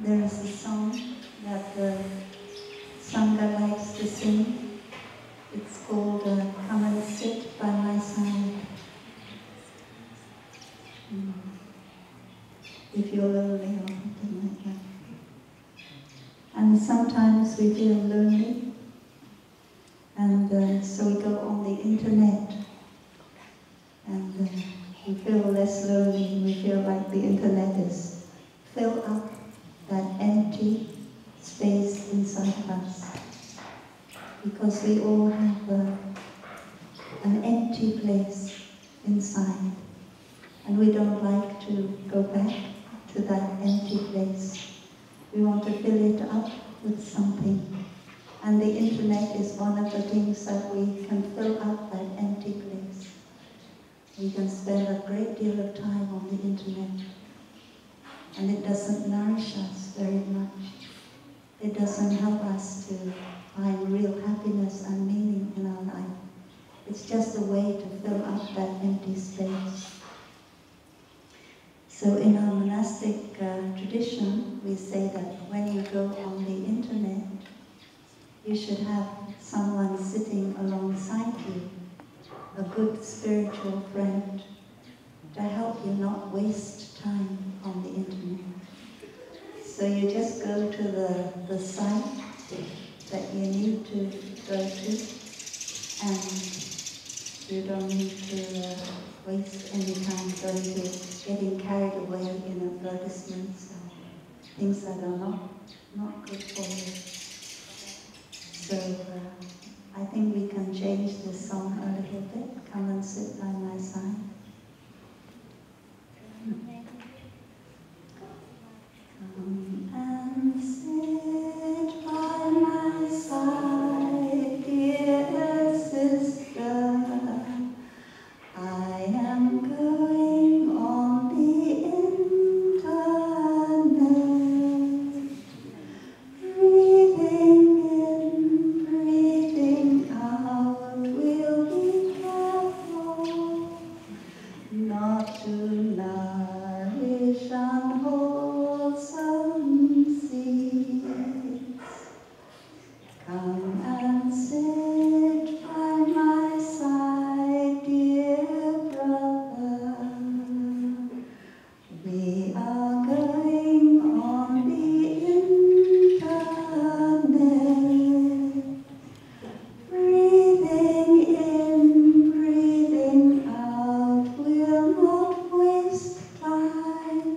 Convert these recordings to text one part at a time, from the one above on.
There is a song that the Sangha likes to sing. It's called Come and Sit by My Side. If you're lonely or something like that. And sometimes we feel lonely, and so we go on the internet, and we feel less lonely, and we feel like the internet is filled up that empty space inside of us. Because we all have an empty place inside, and we don't like to go back to that empty place. We want to fill it up with something. And the internet is one of the things that we can fill up that empty place. We can spend a great deal of time on the internet, and it doesn't nourish us very much. It doesn't help us to find real happiness and meaning in our life. It's just a way to fill up that empty space. So in our monastic tradition, we say that when you go on the internet, you should have someone sitting alongside you, a good spiritual friend, to help you not waste time on the internet. So you just go to the site that you need to go to, and you don't need to waste any time going to getting carried away in advertisements and things that are not good for you. So I think we can change this song a little bit. Come and sit by my side. Come and sit by my side, dear sister. I am going on the internet, breathing in, breathing out. We'll be careful not to nourish unwholesome seeds. Come and sit by my side, dear brother. We are going on the internet, breathing in, breathing out. We'll not waste time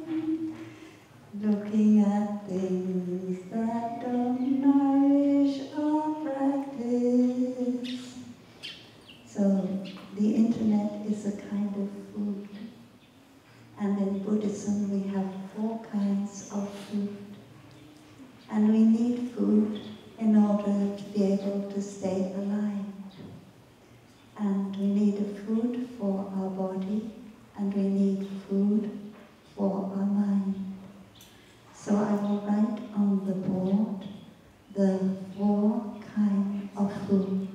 looking at things that don't nourish our practice. So the internet is a kind of food. And in Buddhism we have 4 kinds of food. And we need food in order to be able to stay alive. And we need a food for our body, and we need food for our mind. So I will write on the board the 4 kinds of food.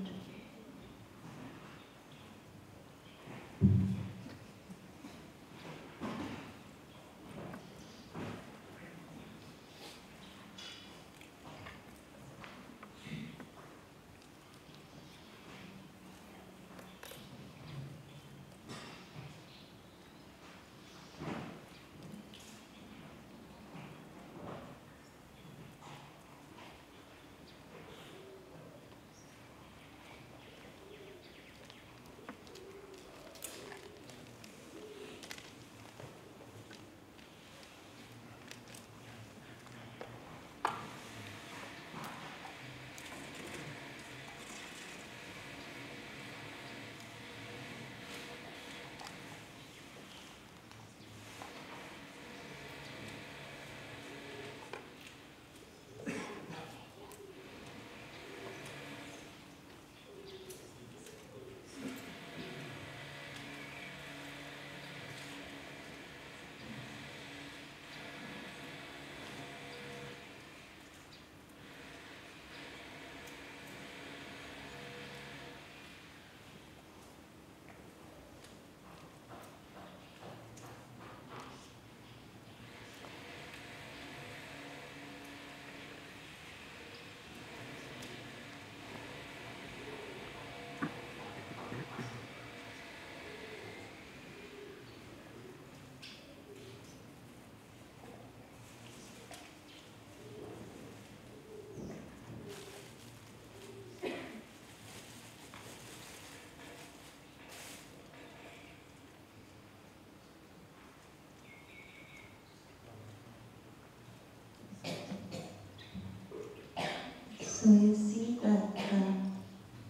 So you see that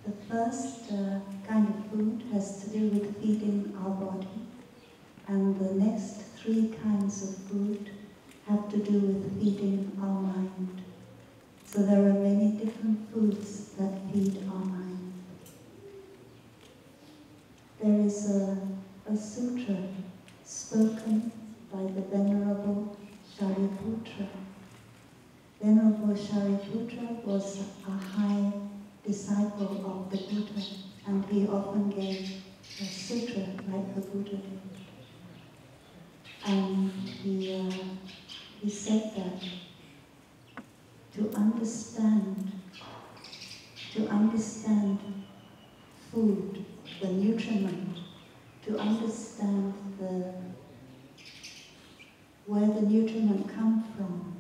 the first kind of food has to do with feeding our body, and the next three kinds of food have to do with feeding our mind. So there are many different foods that feed our mind. There is a sutra spoken by the Venerable Shariputra. Venerable Shariputra was a high disciple of the Buddha, and he often gave a sutra like the Buddha did. And he said that to understand food, the nutriment, to understand where the nutriment comes from,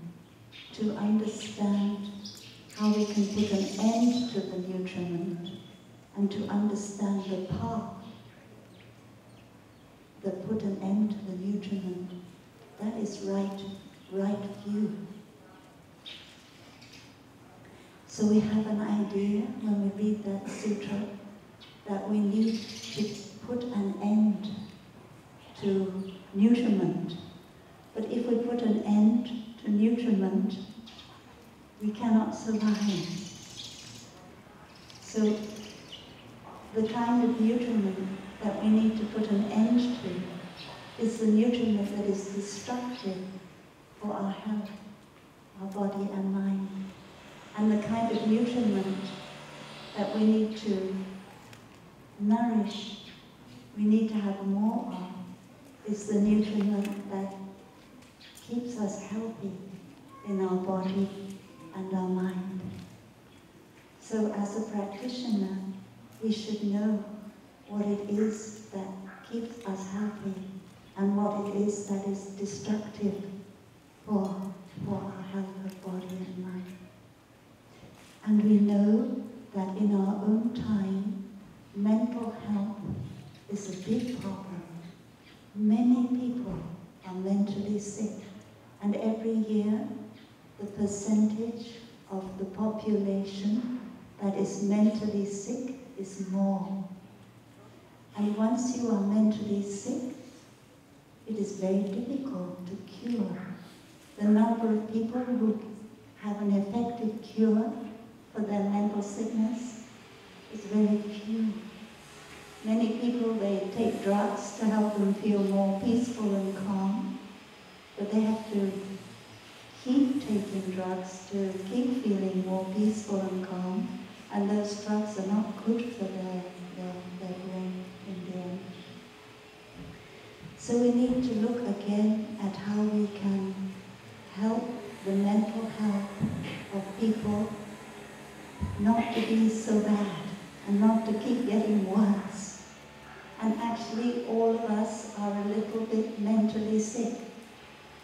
to understand how we can put an end to the nutriment, and to understand the path that put an end to the nutriment, that is right view. So we have an idea when we read that sutra that we need to put an end to nutriment. But if we put an end to nutriment, we cannot survive. So the kind of nutriment that we need to put an end to is the nutriment that is destructive for our health, our body and mind. And the kind of nutriment that we need to nourish, we need to have more of, is the nutriment that keeps us healthy in our body and our mind. So as a practitioner, we should know what it is that keeps us healthy and what it is that is destructive for our health of body and mind. And we know that in our own time, mental health is a big problem. Many people are mentally sick, and every year the percentage of the population that is mentally sick is more. And once you are mentally sick, it is very difficult to cure. The number of people who have an effective cure for their mental sickness is very few. Many people, they take drugs to help them feel more peaceful and calm, but they have to keep taking drugs to keep feeling more peaceful and calm, and those drugs are not good for their brain in the end. So we need to look again at how we can help the mental health of people not to be so bad and not to keep getting worse. And actually all of us are a little bit mentally sick.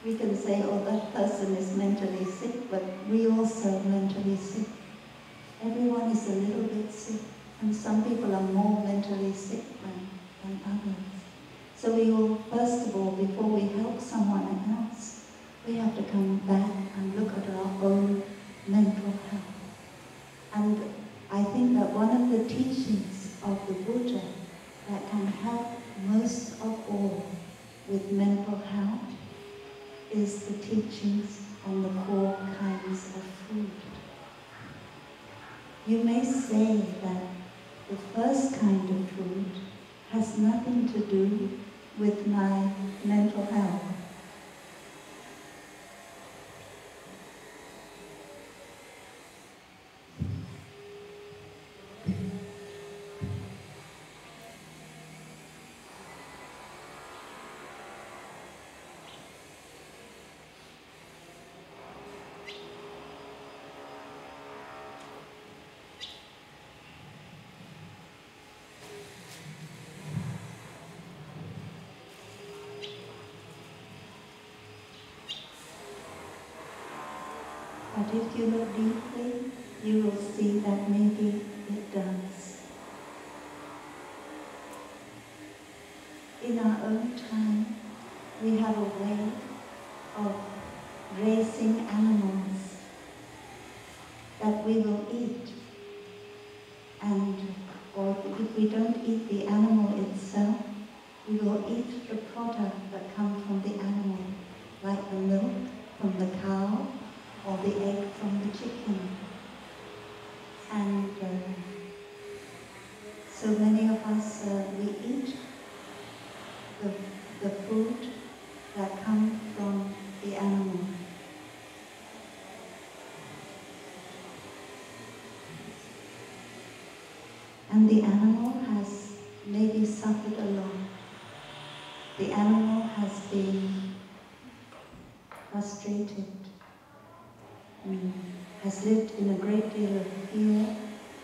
We can say, oh, that person is mentally sick, but we also are mentally sick. Everyone is a little bit sick, and some people are more mentally sick than others. So we will, first of all, before we help someone else, we have to come back and look at our own mental health. And I think that one of the teachings of the Buddha that can help most of all with mental health is the teachings on the 4 kinds of food. You may say that the first kind of food has nothing to do with my mental health. But if you look deeply, you will see that maybe it does. In our own time, we have a way of raising animals that we will eat. And or if we don't eat the animal itself, we will eat the product that comes from the animal, like the milk from the cow or the egg from the chicken. And so many of us, we eat the food that comes from the animal. And the animal has maybe suffered a lot. The animal has been frustrated, has lived in a great deal of fear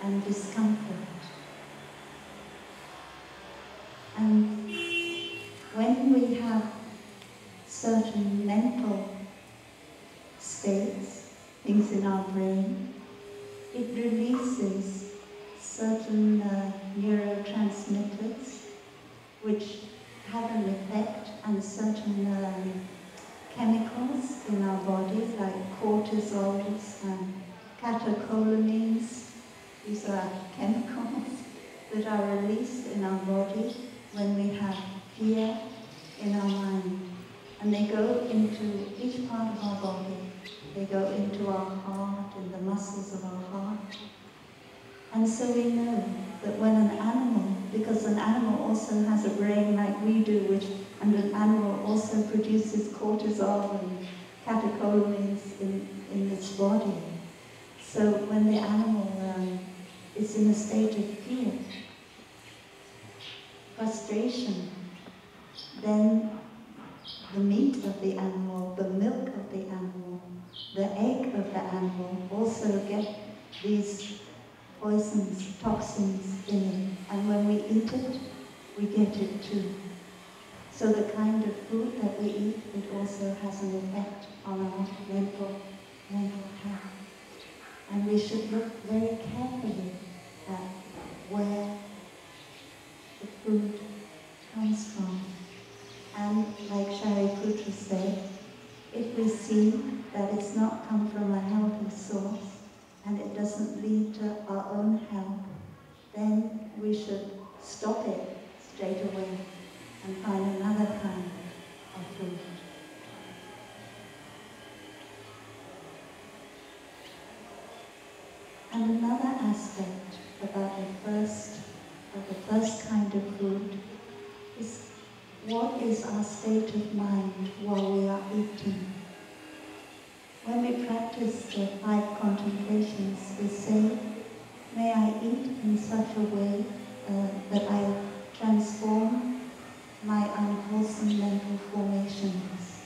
and discomfort. And when we have certain mental states, things in our brain, it releases certain neurotransmitters which have an effect, and certain chemicals in our body like cortisols and catecholamines. These are chemicals that are released in our body when we have fear in our mind. And they go into each part of our body. They go into our heart and the muscles of our heart. And so we know that when an animal, because an animal also has a brain like we do, and an animal also produces cortisol and catecholamines in its body. So when the animal is in a state of fear, frustration, then the meat of the animal, the milk of the animal, the egg of the animal also get these poisons, toxins in it. And when we eat it, we get it too. So the kind of food that we eat, it also has an effect on our mental health. And we should look very carefully at where the food comes from. And like Shariputra said, if we see that it's not come from a healthy source and it doesn't lead to our own health, then we should stop it straight away and find another kind of food. And another aspect about the first kind of food is what is our state of mind while we are eating. When we practice the 5 contemplations, we say, may I eat in such a way that I transform my unwholesome mental formations.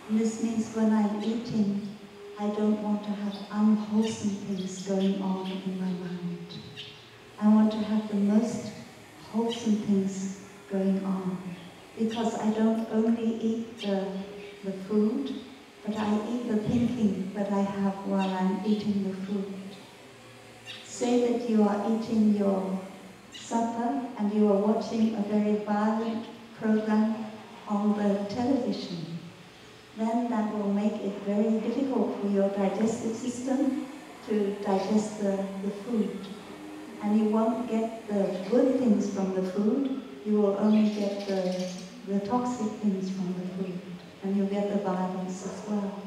And this means when I'm eating, I don't want to have unwholesome things going on in my mind. I want to have the most wholesome things going on, because I don't only eat the food, but I eat the thinking that I have while I'm eating the food. Say that you are eating your supper and you are watching a very violent program on the television. Then that will make it very difficult for your digestive system to digest the food. And you won't get the good things from the food, you will only get the toxic things from the food. And you'll get the violence as well.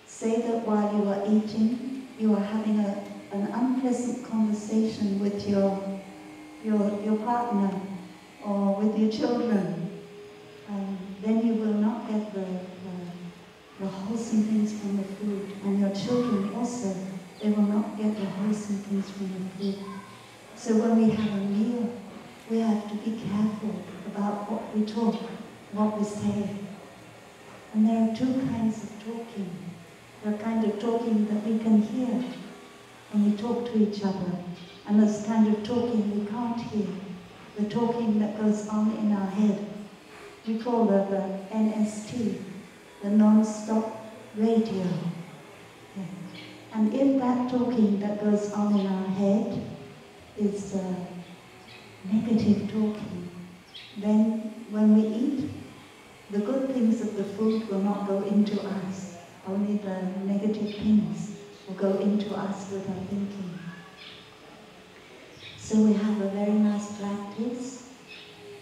Say that while you are eating, you are having an unpleasant conversation with your partner or with your children. Then you will not get the wholesome things from the food. And your children also, they will not get the wholesome things from the food. So when we have a meal, we have to be careful about what we talk, what we say. And there are 2 kinds of talking. There are kind of talking that we can hear when we talk to each other. And there's kind of talking we can't hear. The talking that goes on in our head. We call that the NST, the non-stop radio. Okay. And if that talking that goes on in our head is negative talking, then when we eat, the good things of the food will not go into us. Only the negative things will go into us with our thinking. So we have a very nice practice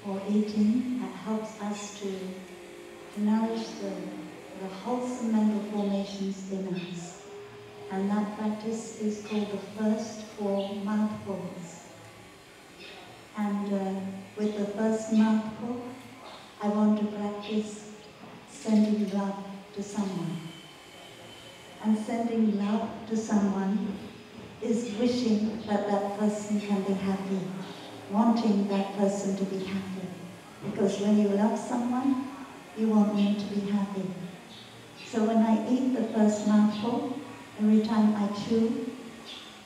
for eating that helps us to nourish the wholesome mental formations in us. And that practice is called the first 4 mouthfuls. And with the first mouthful, I want to practice sending love to someone. And sending love to someone is wishing that that person can be happy, wanting that person to be happy. Because when you love someone, you want them to be happy. So when I eat the first mouthful, every time I chew,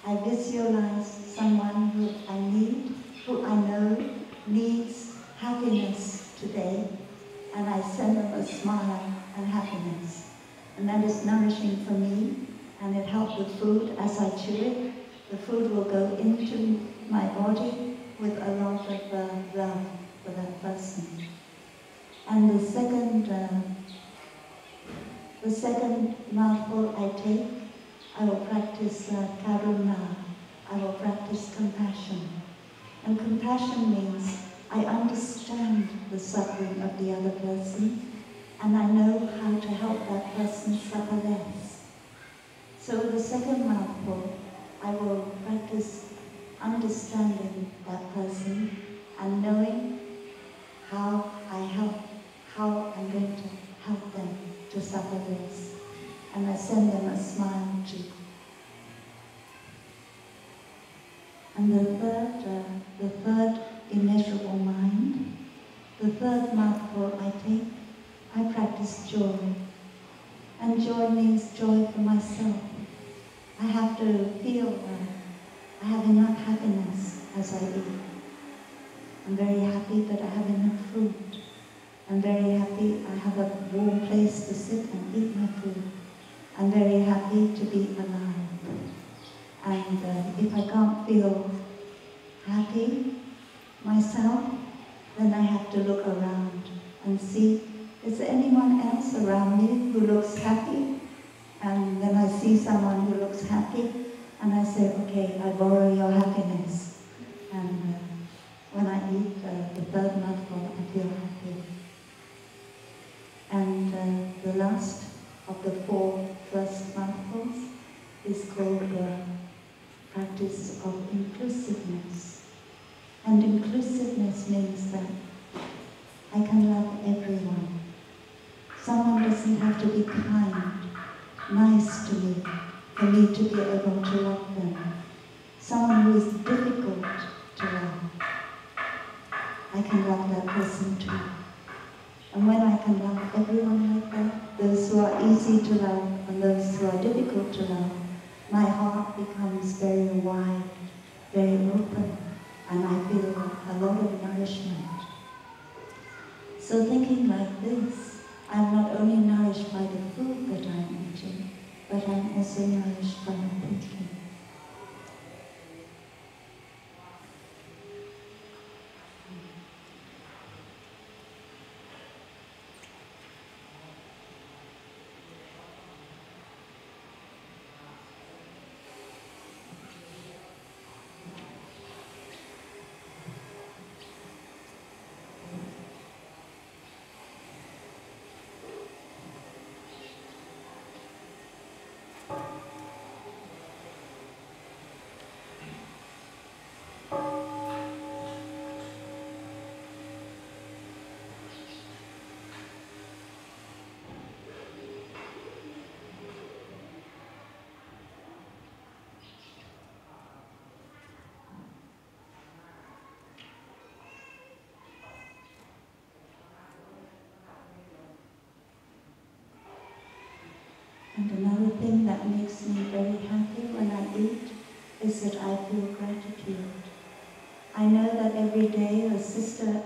I visualize someone who I need, who I know needs happiness today, and I send them a smile and happiness. And that is nourishing for me, and it helps the food as I chew it. The food will go into my body with a lot of love for that person. And the second mouthful I take, I will practice karuna. I will practice compassion. And compassion means I understand the suffering of the other person, and I know how to help that person suffer less. So with the second mouthful, I will practice understanding that person and knowing how I'm going to help them to suffer less. And I send them a smile too. And the third immeasurable mind, the third mouthful I take, I practice joy. And joy means joy for myself. I have to feel that I have enough happiness as I eat. I'm very happy that I have enough food. I'm very happy I have a warm place to sit and eat my food. I'm very happy to be alive. And if I can't feel happy myself, then I have to look around and see, is there anyone else around me who looks happy? And then I see someone who looks happy, and I say, okay, I borrow your happiness. And when I eat the third mouthful, I feel happy. And the last of the 4 first mouthfuls is called the practice of inclusiveness. And inclusiveness means that I can love everyone. Someone doesn't have to be kind, nice to me, for me to be able to love them. Someone who is difficult to love, I can love that person too. And when I can love everyone like that, those who are easy to love and those who are difficult to love, my heart becomes very wide, very open, and I feel a lot of nourishment. So thinking like this, I'm not only nourished by the food that I'm eating, but I'm also nourished by my thinking. And another thing that makes me very happy when I eat is that I feel gratitude. I know that every day a sister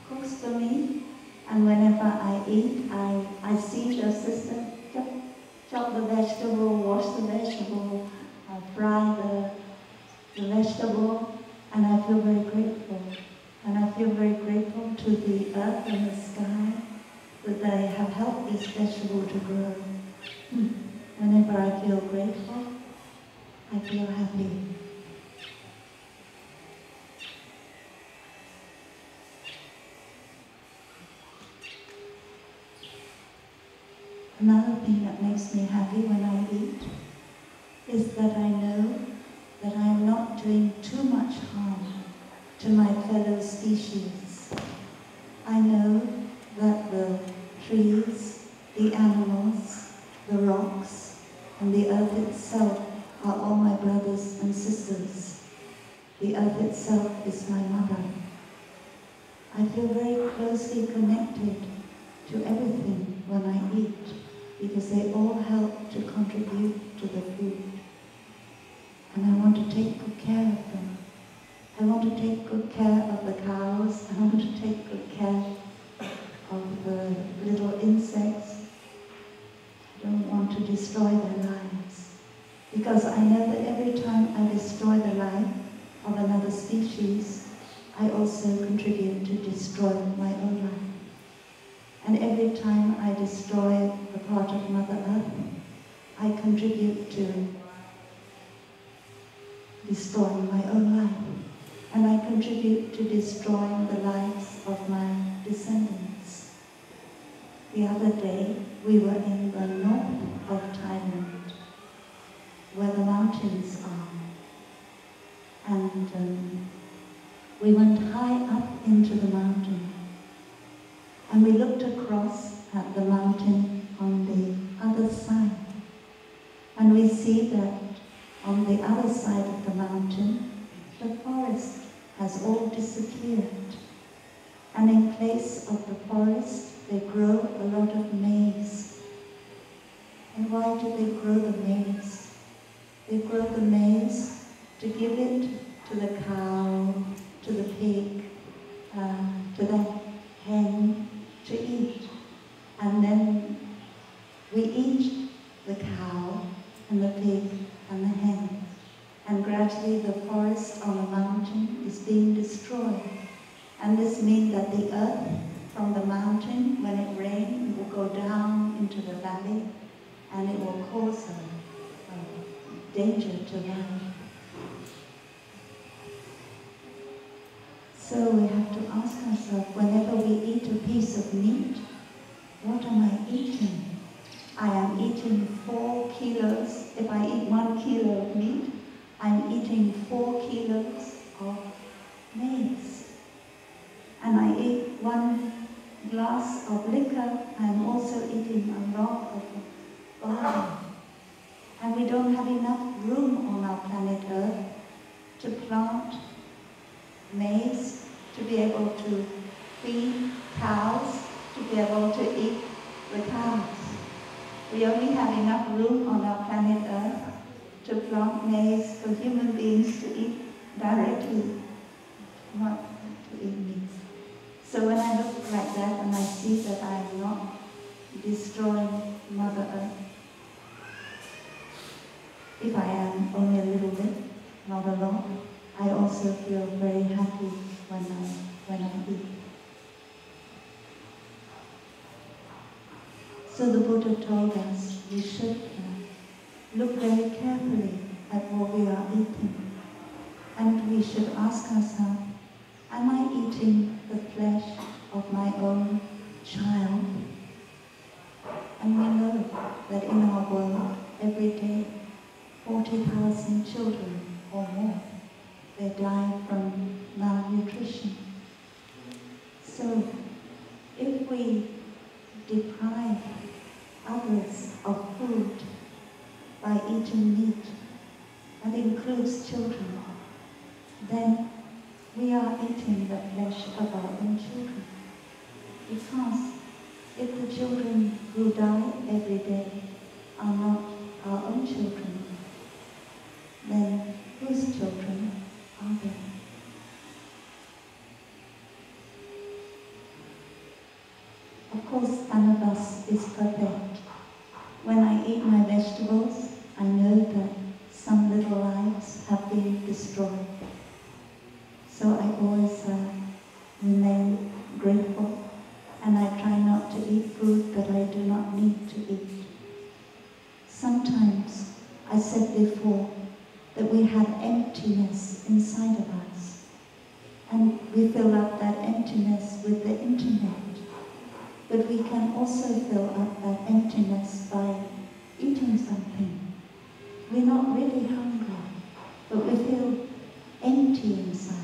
cooks for me, and whenever I eat, I see the sister chop the vegetable, wash the vegetable, fry the vegetable, and I feel very grateful. And I feel very grateful to the earth and the sky that they have helped this vegetable to grow. Whenever I feel grateful, I feel happy. Another thing that makes me happy when I eat is that I know that I am not doing too much harm to my fellow species. I know that the trees, the animals, the rocks, and the earth itself are all my brothers and sisters. The earth itself is my mother. I feel very closely connected to everything when I eat, because they all help to contribute to the food. And I want to take good care of them. I want to take good care of the cows. I want to take good care of the little insects. I don't want to destroy their lives. Because I know that every time I destroy the life of another species, I also contribute to destroy my own life. And every time I destroy a part of Mother Earth, I contribute to destroying my own life. And I contribute to destroying the lives of my descendants. The other day, we were in the north of Thailand, where the mountains are. And we went high up into the mountain. And we looked across at the mountain on the other side. And we see that on the other side of the mountain, the forest has all disappeared. And in place of the forest, they grow a lot of maize. And why do they grow the maize? They grow the maize to give it to the cow, to the pig, to the hen, to eat. And then we eat the cow and the pig and the hen. And gradually the forest on the mountain is being destroyed. And this means that the earth from the mountain, when it rains, will go down into the valley and it will cause a danger to life. So we have to ask ourselves, whenever we eat a piece of meat, what am I eating? I am eating 4 kilos. If I eat 1 kilo of meat, I'm eating 4 kilos of maize. And I eat 1 glass of liquor, I'm also eating a lot of barley. And we don't have enough room on our planet Earth to plant maize, to be able to feed cows, to be able to eat the cows. We only have enough room on our planet Earth to plant maize for human beings to eat directly, not to eat meat. So when I look like that and I see that I am not destroying Mother Earth, if I am only a little bit, not a lot, I also feel very happy when I eat. So the Buddha told us we should look very carefully at what we are eating. And we should ask ourselves, am I eating the flesh of my own child? And we know that in our world, every day, 40,000 children or more, they die from malnutrition. So if we deprive others of food by eating meat, that includes children, then we are eating the flesh of our own children. Because if the children who die every day are not our own children, then whose children are they? Of course, none of us is perfect. When I eat my vegetables, I know that some little lives have been destroyed. So I always remain grateful, and I try not to eat food that I do not need to eat. Sometimes said before, that we have emptiness inside of us. And we fill up that emptiness with the internet. But we can also fill up that emptiness by eating something. We're not really hungry, but we feel empty inside.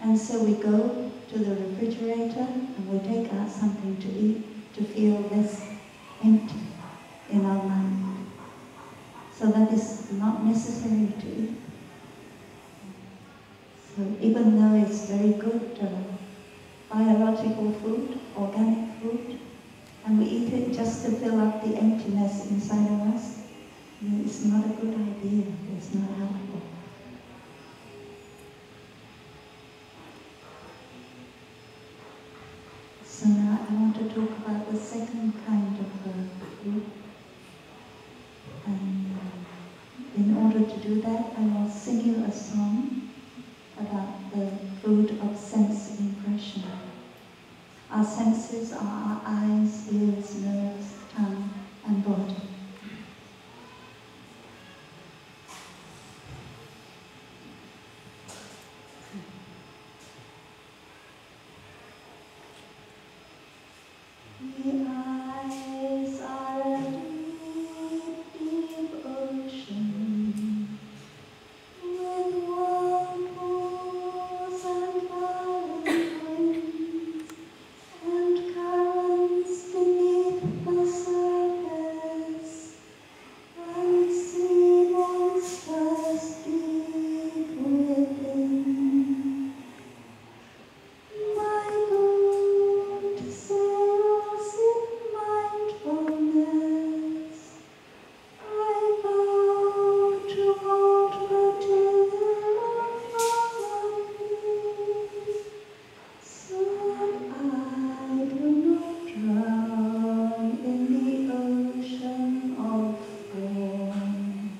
And so we go to the refrigerator and we take out something to eat to feel less empty in our mind. So that is not necessary to eat. So even though it's very good biological food, organic food, and we eat it just to fill up the emptiness inside of us, it's not a good idea, it's not helpful. So now I want to talk about the second kind of food. And in order to do that, I will sing you a song about the food of sense impression. Our senses are our eyes, ears, nose, tongue, and body. The eyes are a deep, deep ocean with whirlpools and violent winds and currents beneath the surface and sea monsters deep within. My boat sails in mindfulness. I vow to hold the tiller of me, so I do not drown in the ocean of form.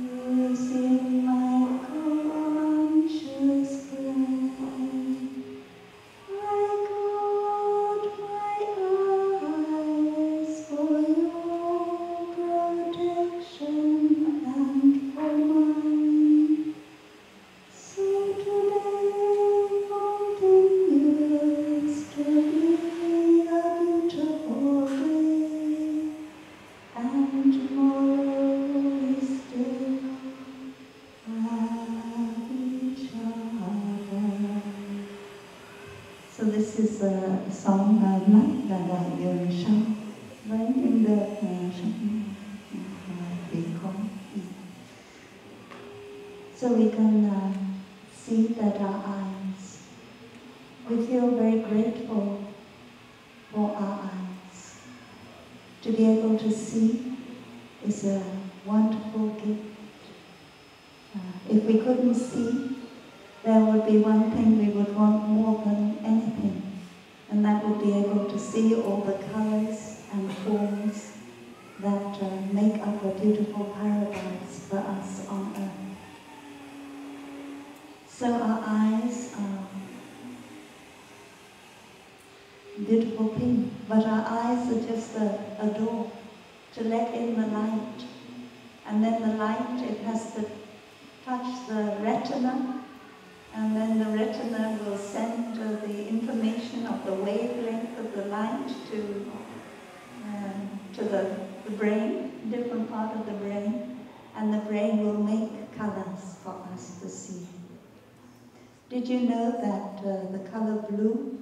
Using my conscious brain, I guard my eyes for your protection and for mine. So today continues to be a beautiful day, and tomorrow is still have each other. So this is a song Mắt là đại dương sông với những đợt sông bị khói. So we can see that our eyes, we feel very grateful for our eyes. To be able to see is a wonderful gift. If we couldn't see, there would be one thing we would want more than anything, and that would be able to see all the colors and forms that make up a beautiful paradise for us on earth. So our eyes are a beautiful thing, but our eyes are just a door to let in the light, and then the light, it has to touch the retina, and then the retina will send the information of the wavelength of the light to the brain, different part of the brain, and the brain will make colors for us to see. Did you know that the color blue,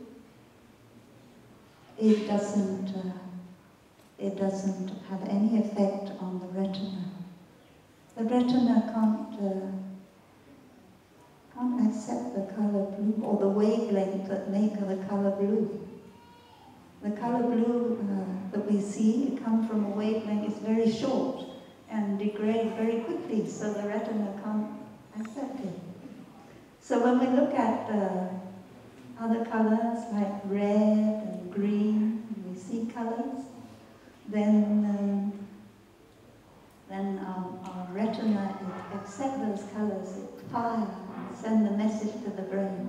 it doesn't have any effect on the retina. The retina can't accept the color blue or the wavelength that make the color blue. The color blue that we see, it comes from a wavelength, it's very short and degrade very quickly, so the retina can't accept it. So when we look at other colors like red and green, we see colors, then our retina, it accepts those colors, it fires, send the message to the brain.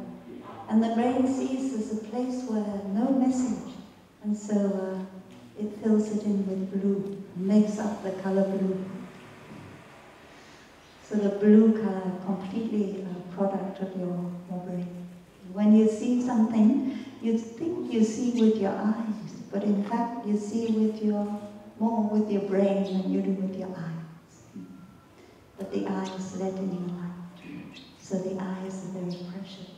And the brain sees there's a place where no message, and so it fills it in with blue, makes up the color blue. So the blue color completely a product of your brain. When you see something, you think you see with your eyes, but in fact you see more with your brain than you do with your eyes. But the eyes let in your light. So the eyes are very precious.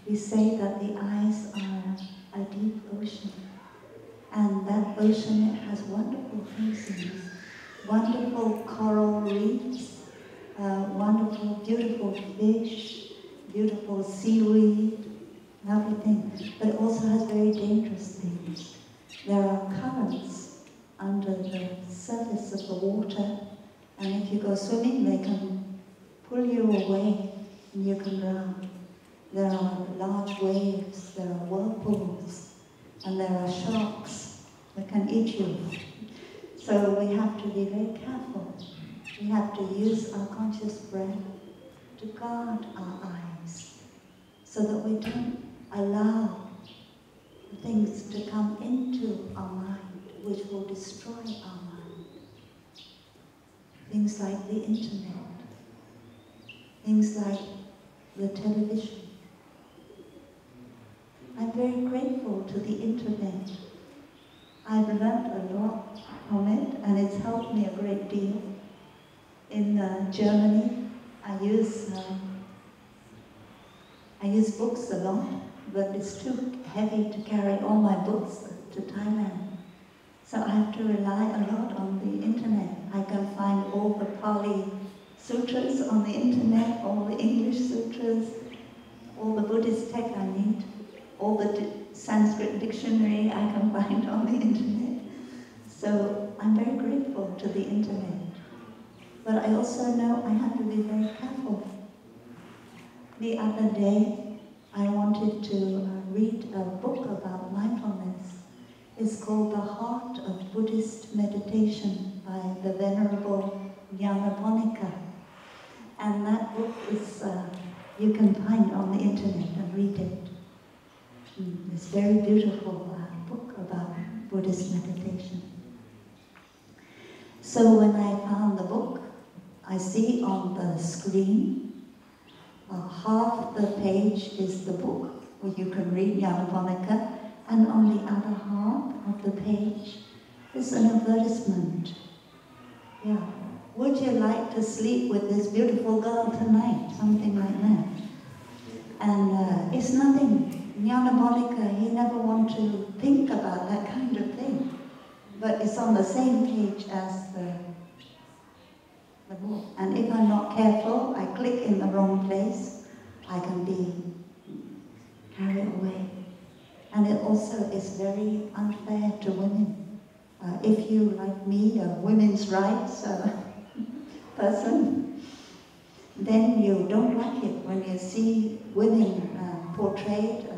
We say that the eyes are a deep ocean. And that ocean, it has wonderful things in it. Wonderful coral reefs, wonderful, beautiful fish, beautiful seaweed, everything. But it also has very dangerous things. There are currents under the surface of the water, and if you go swimming, they can pull you away and you can drown. There are large waves, there are whirlpools, and there are sharks that can eat you. So we have to be very careful. We have to use our conscious breath to guard our eyes so that we don't allow things to come into our mind which will destroy our mind. Things like the internet, things like the television. I'm very grateful to the internet. I've learned a lot from it, and it's helped me a great deal. In Germany, I use books a lot, but it's too heavy to carry all my books to Thailand. So I have to rely a lot on the internet. I can find all the Pali sutras on the internet, all the English sutras, all the Buddhist text I need. All the Sanskrit dictionary I can find on the internet. So I'm very grateful to the internet. But I also know I have to be very careful. The other day, I wanted to read a book about mindfulness. It's called The Heart of Buddhist Meditation by the Venerable Nyanaponika. And that book is, you can find on the internet and read it. It's a very beautiful book about Buddhist meditation. So when I found the book, I see on the screen, half the page is the book, where you can read Nyanaponika, and on the other half of the page is an advertisement. Yeah, would you like to sleep with this beautiful girl tonight? Something like that. And it's nothing. Nyanaponika, he never wanted to think about that kind of thing. But it's on the same page as the book. And if I'm not careful, I click in the wrong place, I can be carried away. And it also is very unfair to women. If you, like me, a women's rights person, then you don't like it when you see women portrayed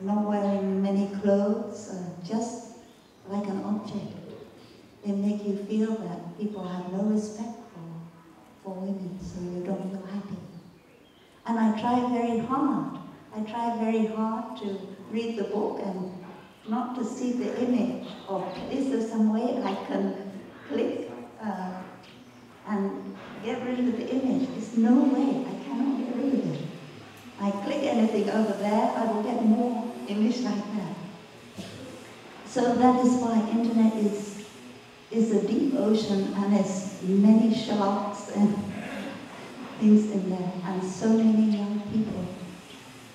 not wearing many clothes, just like an object. They make you feel that people have no respect for women, so you don't feel happy. And I try very hard. I try very hard to read the book and not to see the image of, is there some way I can click and get rid of the image? There's no way, I cannot get rid of it. I click anything over there, I will get more image like that. So that is why internet is a deep ocean, and there's many sharks and things in there, and so many young people.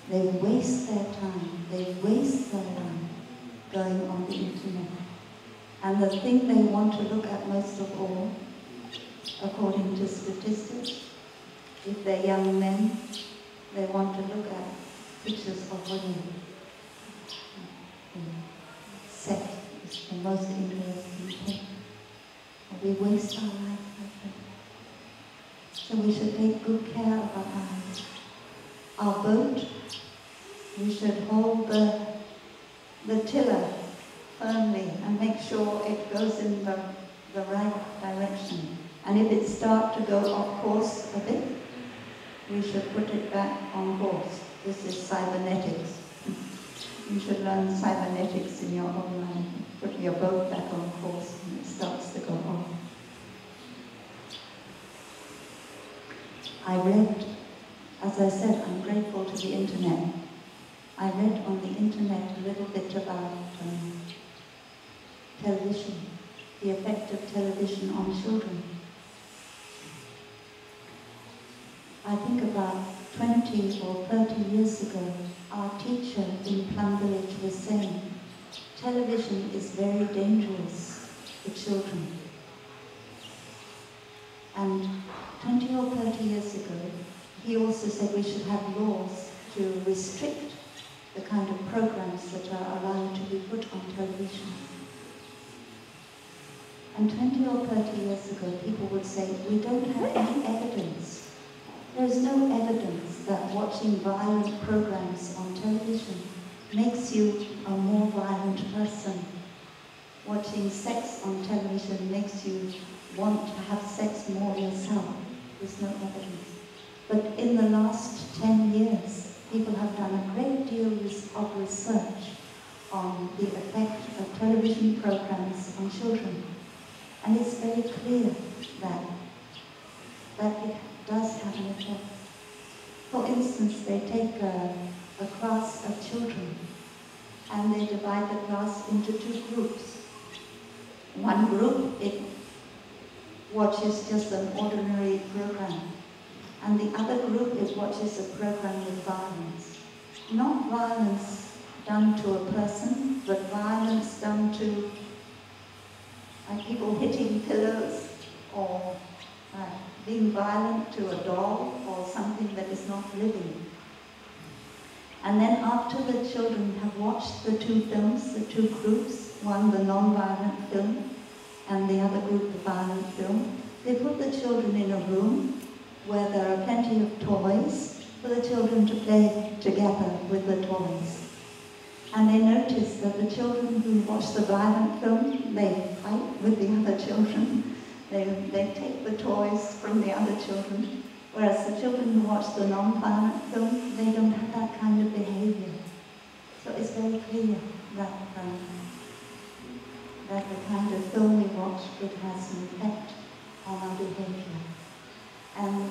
They waste their time, they waste their life going on the internet. And the thing they want to look at most of all, according to statistics, if they're young men, they want to look at pictures of women. Sex is the most interesting thing. We waste our life like that. So we should take good care of our eyes. Our boat, we should hold the tiller firmly and make sure it goes in the right direction. And if it starts to go off course a bit, we should put it back on course. This is cybernetics. You should learn cybernetics in your own life. put your boat back on course and it starts to go on. I read, as I said, I'm grateful to the internet. I read on the internet a little bit about television, the effect of television on children. I think about 20 or 30 years ago, our teacher in Plum village was saying, television is very dangerous for children. And 20 or 30 years ago, he also said we should have laws to restrict the kind of programs that are allowed to be put on television. And 20 or 30 years ago, people would say, we don't have any evidence. There's no evidence that watching violent programs on television makes you a more violent person. Watching sex on television makes you want to have sex more yourself. There's no evidence. But in the last 10 years, people have done a great deal of research on the effect of television programs on children. And it's very clear that it does have an effect. For instance, they take a class of children and they divide the class into two groups. One group, it watches just an ordinary program, and the other group, it watches a program with violence. Not violence done to a person, but violence done to people hitting pillows or being violent to a doll or something that is not living. And then after the children have watched the two films, the two groups, one the non-violent film and the other group the violent film, they put the children in a room where there are plenty of toys for the children to play together with the toys. And they notice that the children who watch the violent film, they fight with the other children. They take the toys from the other children, whereas the children who watch the non-violent film, they don't have that kind of behavior. So it's very clear that the kind of film we watch, it has an effect on our behavior. And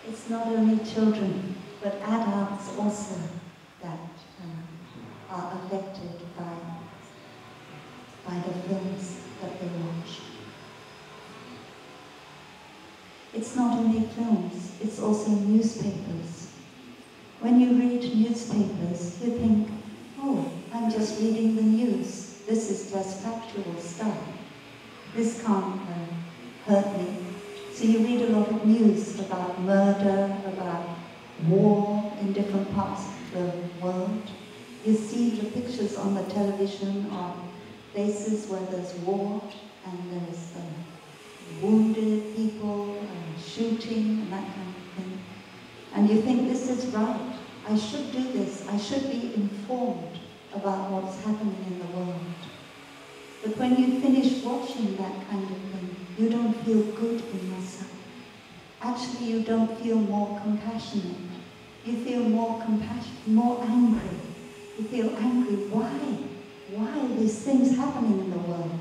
it's not only children, but adults also that are affected by the films that they watch. It's not only films, it's also newspapers. When you read newspapers, you think, oh, I'm just reading the news. This is just factual stuff. This can't hurt me. So you read a lot of news about murder, about war in different parts of the world. You see the pictures on the television of places where there's war and there's wounded people, shooting and that kind of thing. And you think, this is right. I should do this. I should be informed about what's happening in the world. But when you finish watching that kind of thing, you don't feel good in yourself. Actually, you don't feel more compassionate. You feel more angry. You feel angry. Why? Why are these things happening in the world?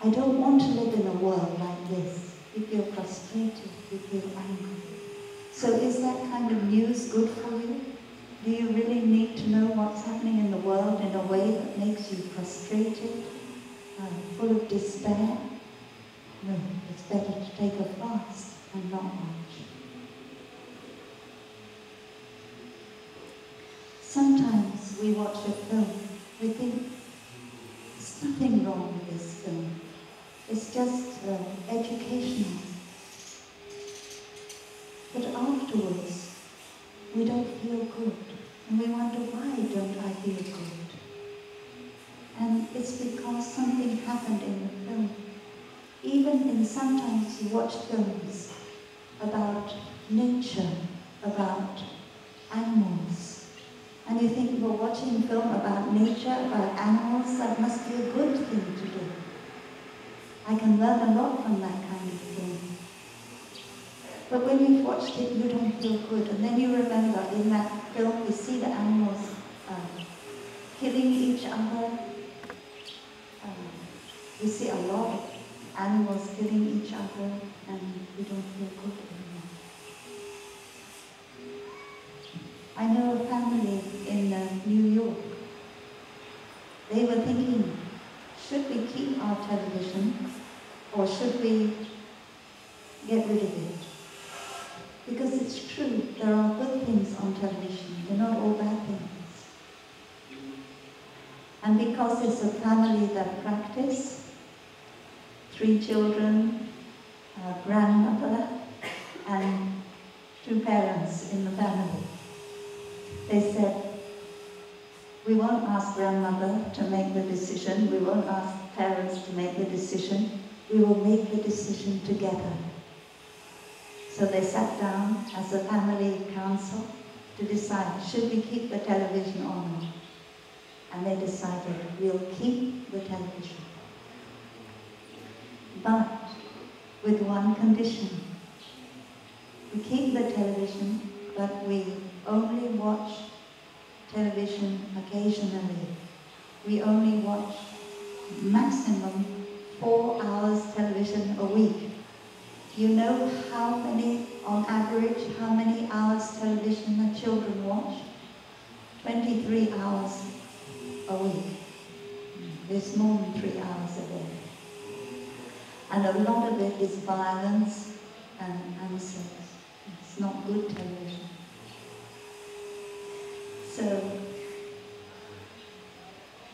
I don't want to live in a world like this. You feel frustrated. You feel angry. So is that kind of news good for you? Do you really need to know what's happening in the world in a way that makes you frustrated, full of despair? No, it's better to take a fast and not watch. Sometimes we watch a film, we think, there's nothing wrong with this film. It's just educational. But afterwards, we don't feel good. And we wonder, why don't I feel good? And it's because something happened in the film. Even sometimes you watch films about nature, about animals. And you think, well, watching a film about nature, about animals, that must be a good thing to do. I can learn a lot from that kind of thing. But when you've watched it, you don't feel good. And then you remember, in that film, you see the animals killing each other, see a lot of animals killing each other, and we don't feel good anymore. I know a family in New York. They were thinking, should we keep our television or should we get rid of it? Because it's true, there are good things on television, they're not all bad things. And because it's a family that practice, 3 children, a grandmother, and 2 parents in the family, they said, we won't ask grandmother to make the decision, we won't ask parents to make the decision, we will make the decision together. So they sat down as a family council to decide, should we keep the television on? And they decided, we'll keep the television. But with one condition. We keep the television, but we only watch television occasionally. We only watch maximum 4 hours television a week. You know how many, on average, how many hours television the children watch? 23 hours a week. There's more than 3 hours a day. And a lot of it is violence and sex. It's not good television. So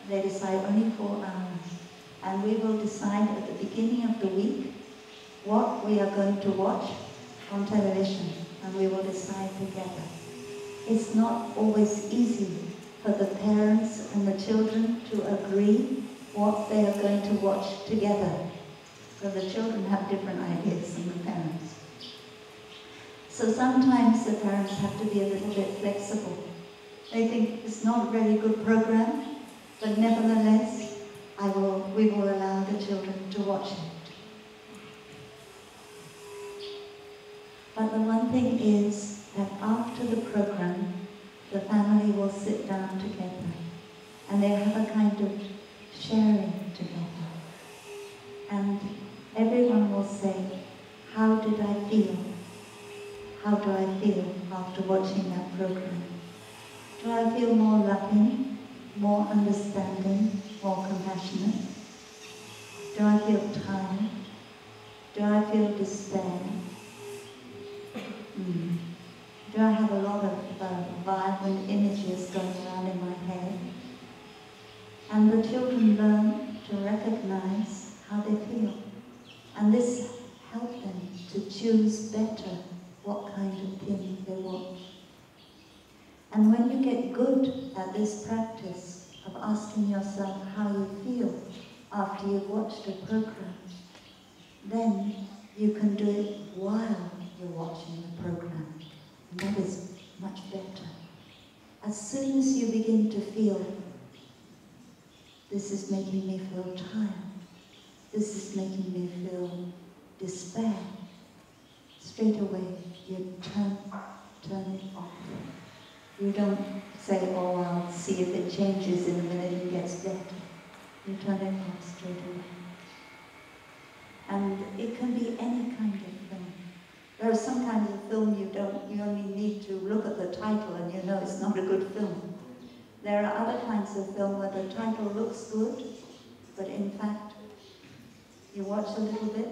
they decide only 4 hours. And we will decide at the beginning of the week what we are going to watch on television. And we will decide together. It's not always easy for the parents and the children to agree what they are going to watch together. So the children have different ideas than the parents. So sometimes the parents have to be a little bit flexible. They think it's not a very good program, but nevertheless, we will allow the children to watch it. But the one thing is that after the program, the family will sit down together and they have a kind of sharing together. And everyone will say, how did I feel? How do I feel after watching that program? Do I feel more loving, more understanding, more compassionate? Do I feel tired? Do I feel despair? Do I have a lot of violent images going around in my head? And the children learn to recognize how they feel. And this helps them to choose better what kind of thing they watch. And when you get good at this practice of asking yourself how you feel after you've watched a program, then you can do it while you're watching the program. And that is much better. As soon as you begin to feel, this is making me feel tired, this is making me feel despair, straight away you turn it off. You don't say, oh, I'll see if it changes in a minute, it gets better. You turn it off straight away. And it can be any kind of film. There are some kinds of film you only need to look at the title and you know it's not a good film. There are other kinds of film where the title looks good, but in fact, you watch a little bit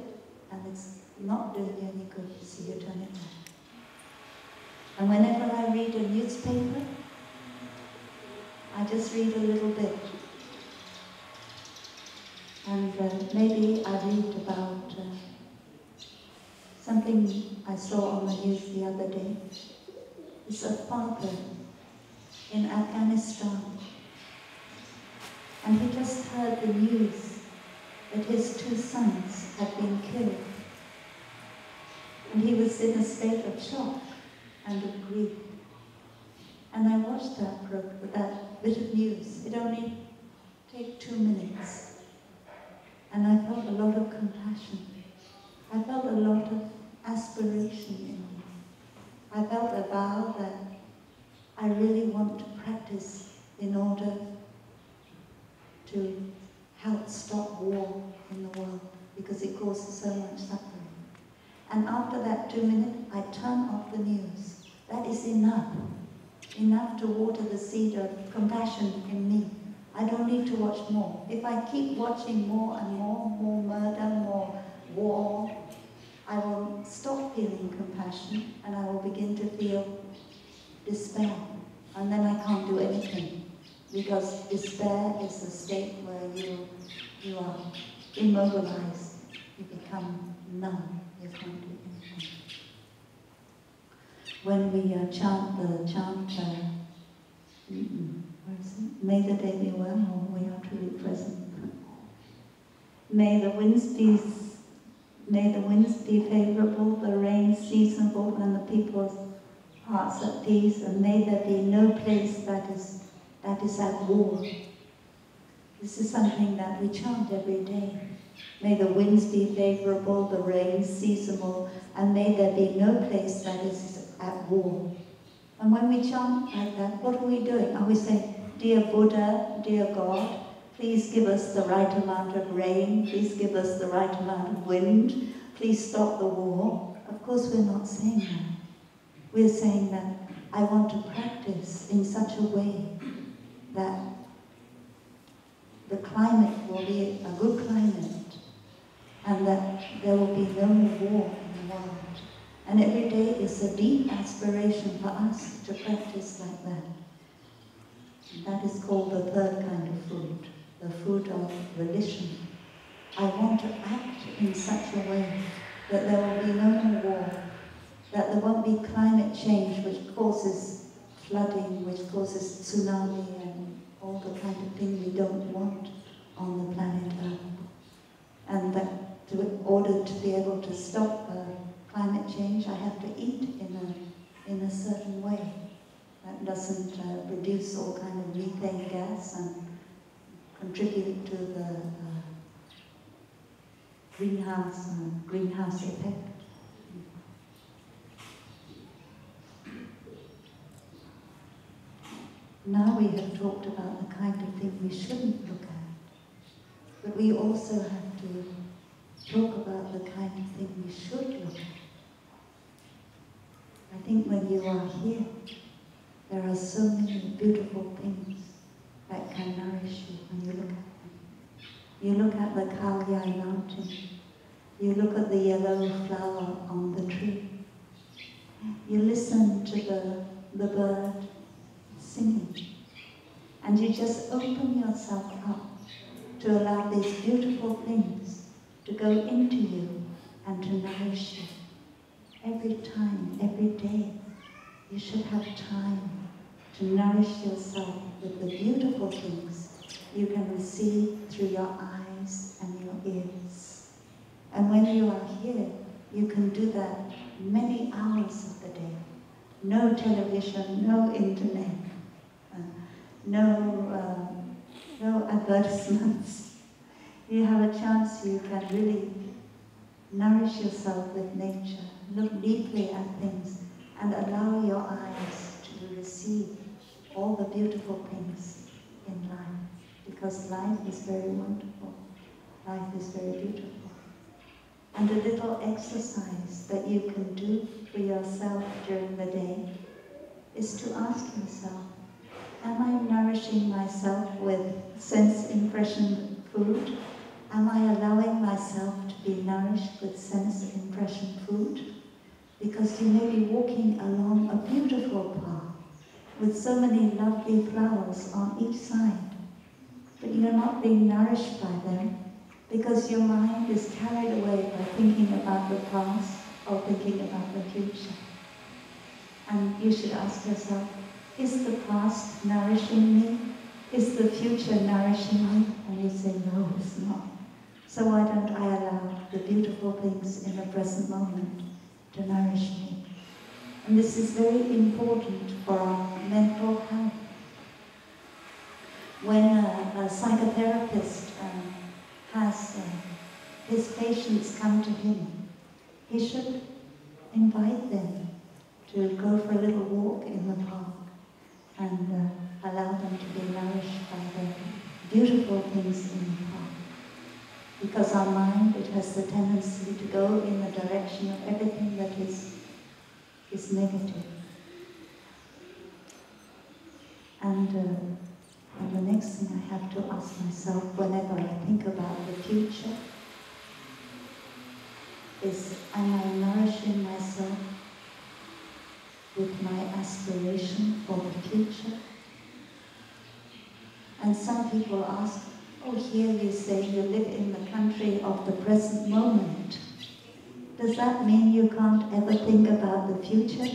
and it's not doing you any good, so you turn it off. And whenever I read a newspaper, I just read a little bit. And maybe I read about something I saw on the news the other day. It's a father in Afghanistan. And he just heard the news that his 2 sons had been killed. And he was in a state of shock and of grief. And I watched that bit of news. It only took 2 minutes. And I felt a lot of compassion. I felt a lot of aspiration in me. I felt a vow that I really want to practice in order to help stop war in the world because it causes so much suffering. And after that 2 minutes, I turn off the news. That is enough. Enough to water the seed of compassion in me. I don't need to watch more. If I keep watching more and more murder, more war, I will stop feeling compassion and I will begin to feel despair. And then I can't do anything. Because despair is a state where you are immobilized. You become numb. You can't do anything. When we chant the chant, where is it? May the day be well, or we are truly present. May the winds be favorable, the rain seasonable, and the people's hearts at peace, and may there be no place that is at war. This is something that we chant every day. May the winds be favorable, the rain seasonable, and may there be no place that is at war. And when we chant like that, what are we doing? Are we saying, dear Buddha, dear God, please give us the right amount of rain, please give us the right amount of wind, please stop the war? Of course we're not saying that. We're saying that I want to practice in such a way that the climate will be a good climate and that there will be no war in the world. And every day is a deep aspiration for us to practice like that. And that is called the third kind of food, the food of volition. I want to act in such a way that there will be no more war, that there won't be climate change which causes flooding, which causes tsunami and all the kind of thing we don't want on the planet Earth. And that in order to be able to stop climate change, I have to eat in a certain way that doesn't produce all kind of methane gas and contribute to the greenhouse effect. Now we have talked about the kind of thing we shouldn't look at, but we also have to talk about the kind of thing we should look at. I think when you are here, there are so many beautiful things that can nourish you when you look at them. You look at the Kalyai mountain, you look at the yellow flower on the tree, you listen to the bird singing, and you just open yourself up to allow these beautiful things to go into you and to nourish you. Every time, every day, you should have time to nourish yourself with the beautiful things you can receive through your eyes and your ears. And when you are here, you can do that many hours of the day. No television, no internet, no advertisements. You have a chance, you can really nourish yourself with nature, look deeply at things, and allow your eyes to receive all the beautiful things in life. Because life is very wonderful. Life is very beautiful. And a little exercise that you can do for yourself during the day is to ask yourself, am I nourishing myself with sense impression food? Am I allowing myself to be nourished with sense impression food? Because you may be walking along a beautiful path with so many lovely flowers on each side, but you're not being nourished by them because your mind is carried away by thinking about the past or thinking about the future. And you should ask yourself, is the past nourishing me? Is the future nourishing me? And you say, no, it's not. So why don't I allow the beautiful things in the present moment to nourish me? And this is very important for our mental health. When a psychotherapist has his patients come to him, he should invite them to go for a little walk in the park and allow them to be nourished by the beautiful things in the park. Because our mind, it has the tendency to go in the direction of everything that is negative. And the next thing I have to ask myself whenever I think about the future is, am I nourishing myself with my aspiration for the future? And some people ask, oh, here you say you live in the country of the present moment. Does that mean you can't ever think about the future?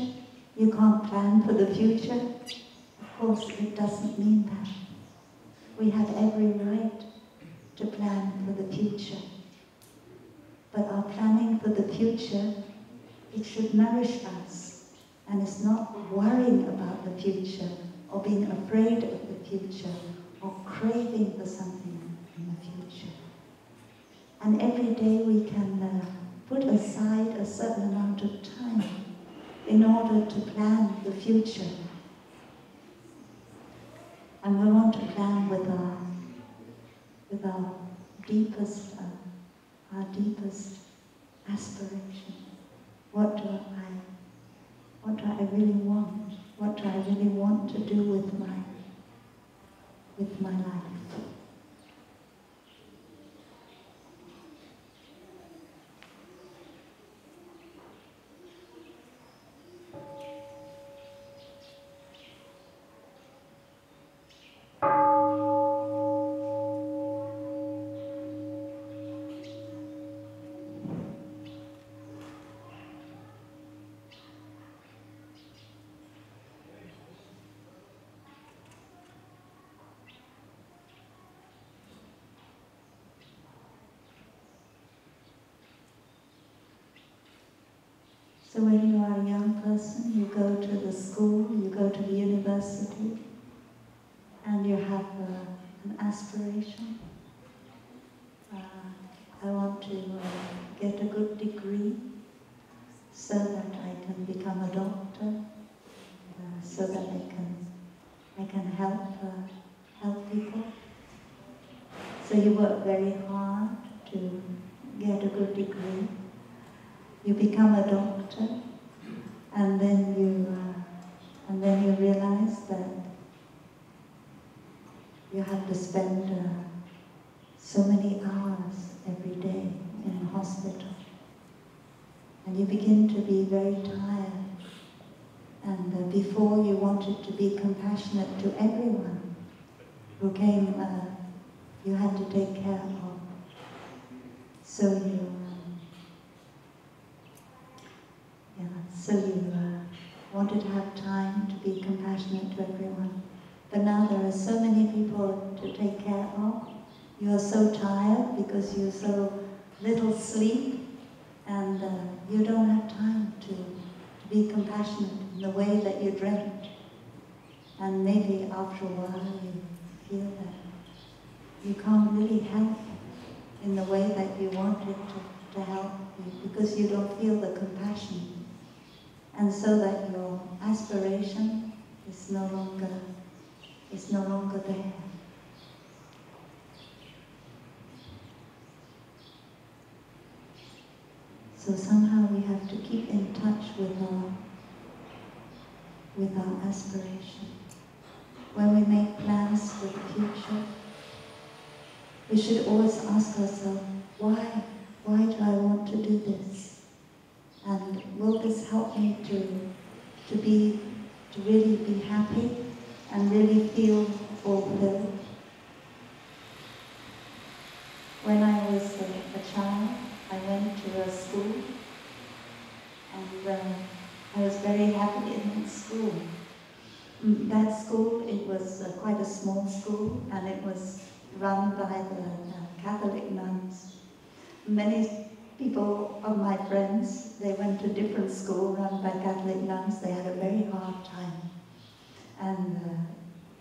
You can't plan for the future? Of course, it doesn't mean that. We have every right to plan for the future. But our planning for the future, it should nourish us. And it's not worrying about the future or being afraid of the future or craving for something in the future. And every day we can put aside a certain amount of time in order to plan the future. And we want to plan with our deepest aspiration. What do I really want? What do I really want to do with my life? So when you are a young person, you go to the school, you go to the university, and you have an aspiration. I want to get a good degree so that I can become a doctor, so that I can help people. So you work very hard to get a good degree. You become a doctor, and then you realize that you have to spend so many hours every day in a hospital, and you begin to be very tired. And before you wanted to be compassionate to everyone who came, you had to take care of. So you wanted to have time to be compassionate to everyone. But now there are so many people to take care of. You are so tired because you so little sleep, and you don't have time to be compassionate in the way that you dreamt. And maybe after a while you feel that you can't really help in the way that you wanted to help you, because you don't feel the compassion. And so that your aspiration is no longer there. So somehow we have to keep in touch with our aspiration. When we make plans for the future, we should always ask ourselves, why do I want to do this? And will this help me to really be happy and really feel fulfilled? When I was a child, I went to a school, and I was very happy in that school. That school, it was quite a small school, and it was run by the Catholic nuns. Many people of my friends, they went to different school run by Catholic nuns. They had a very hard time. And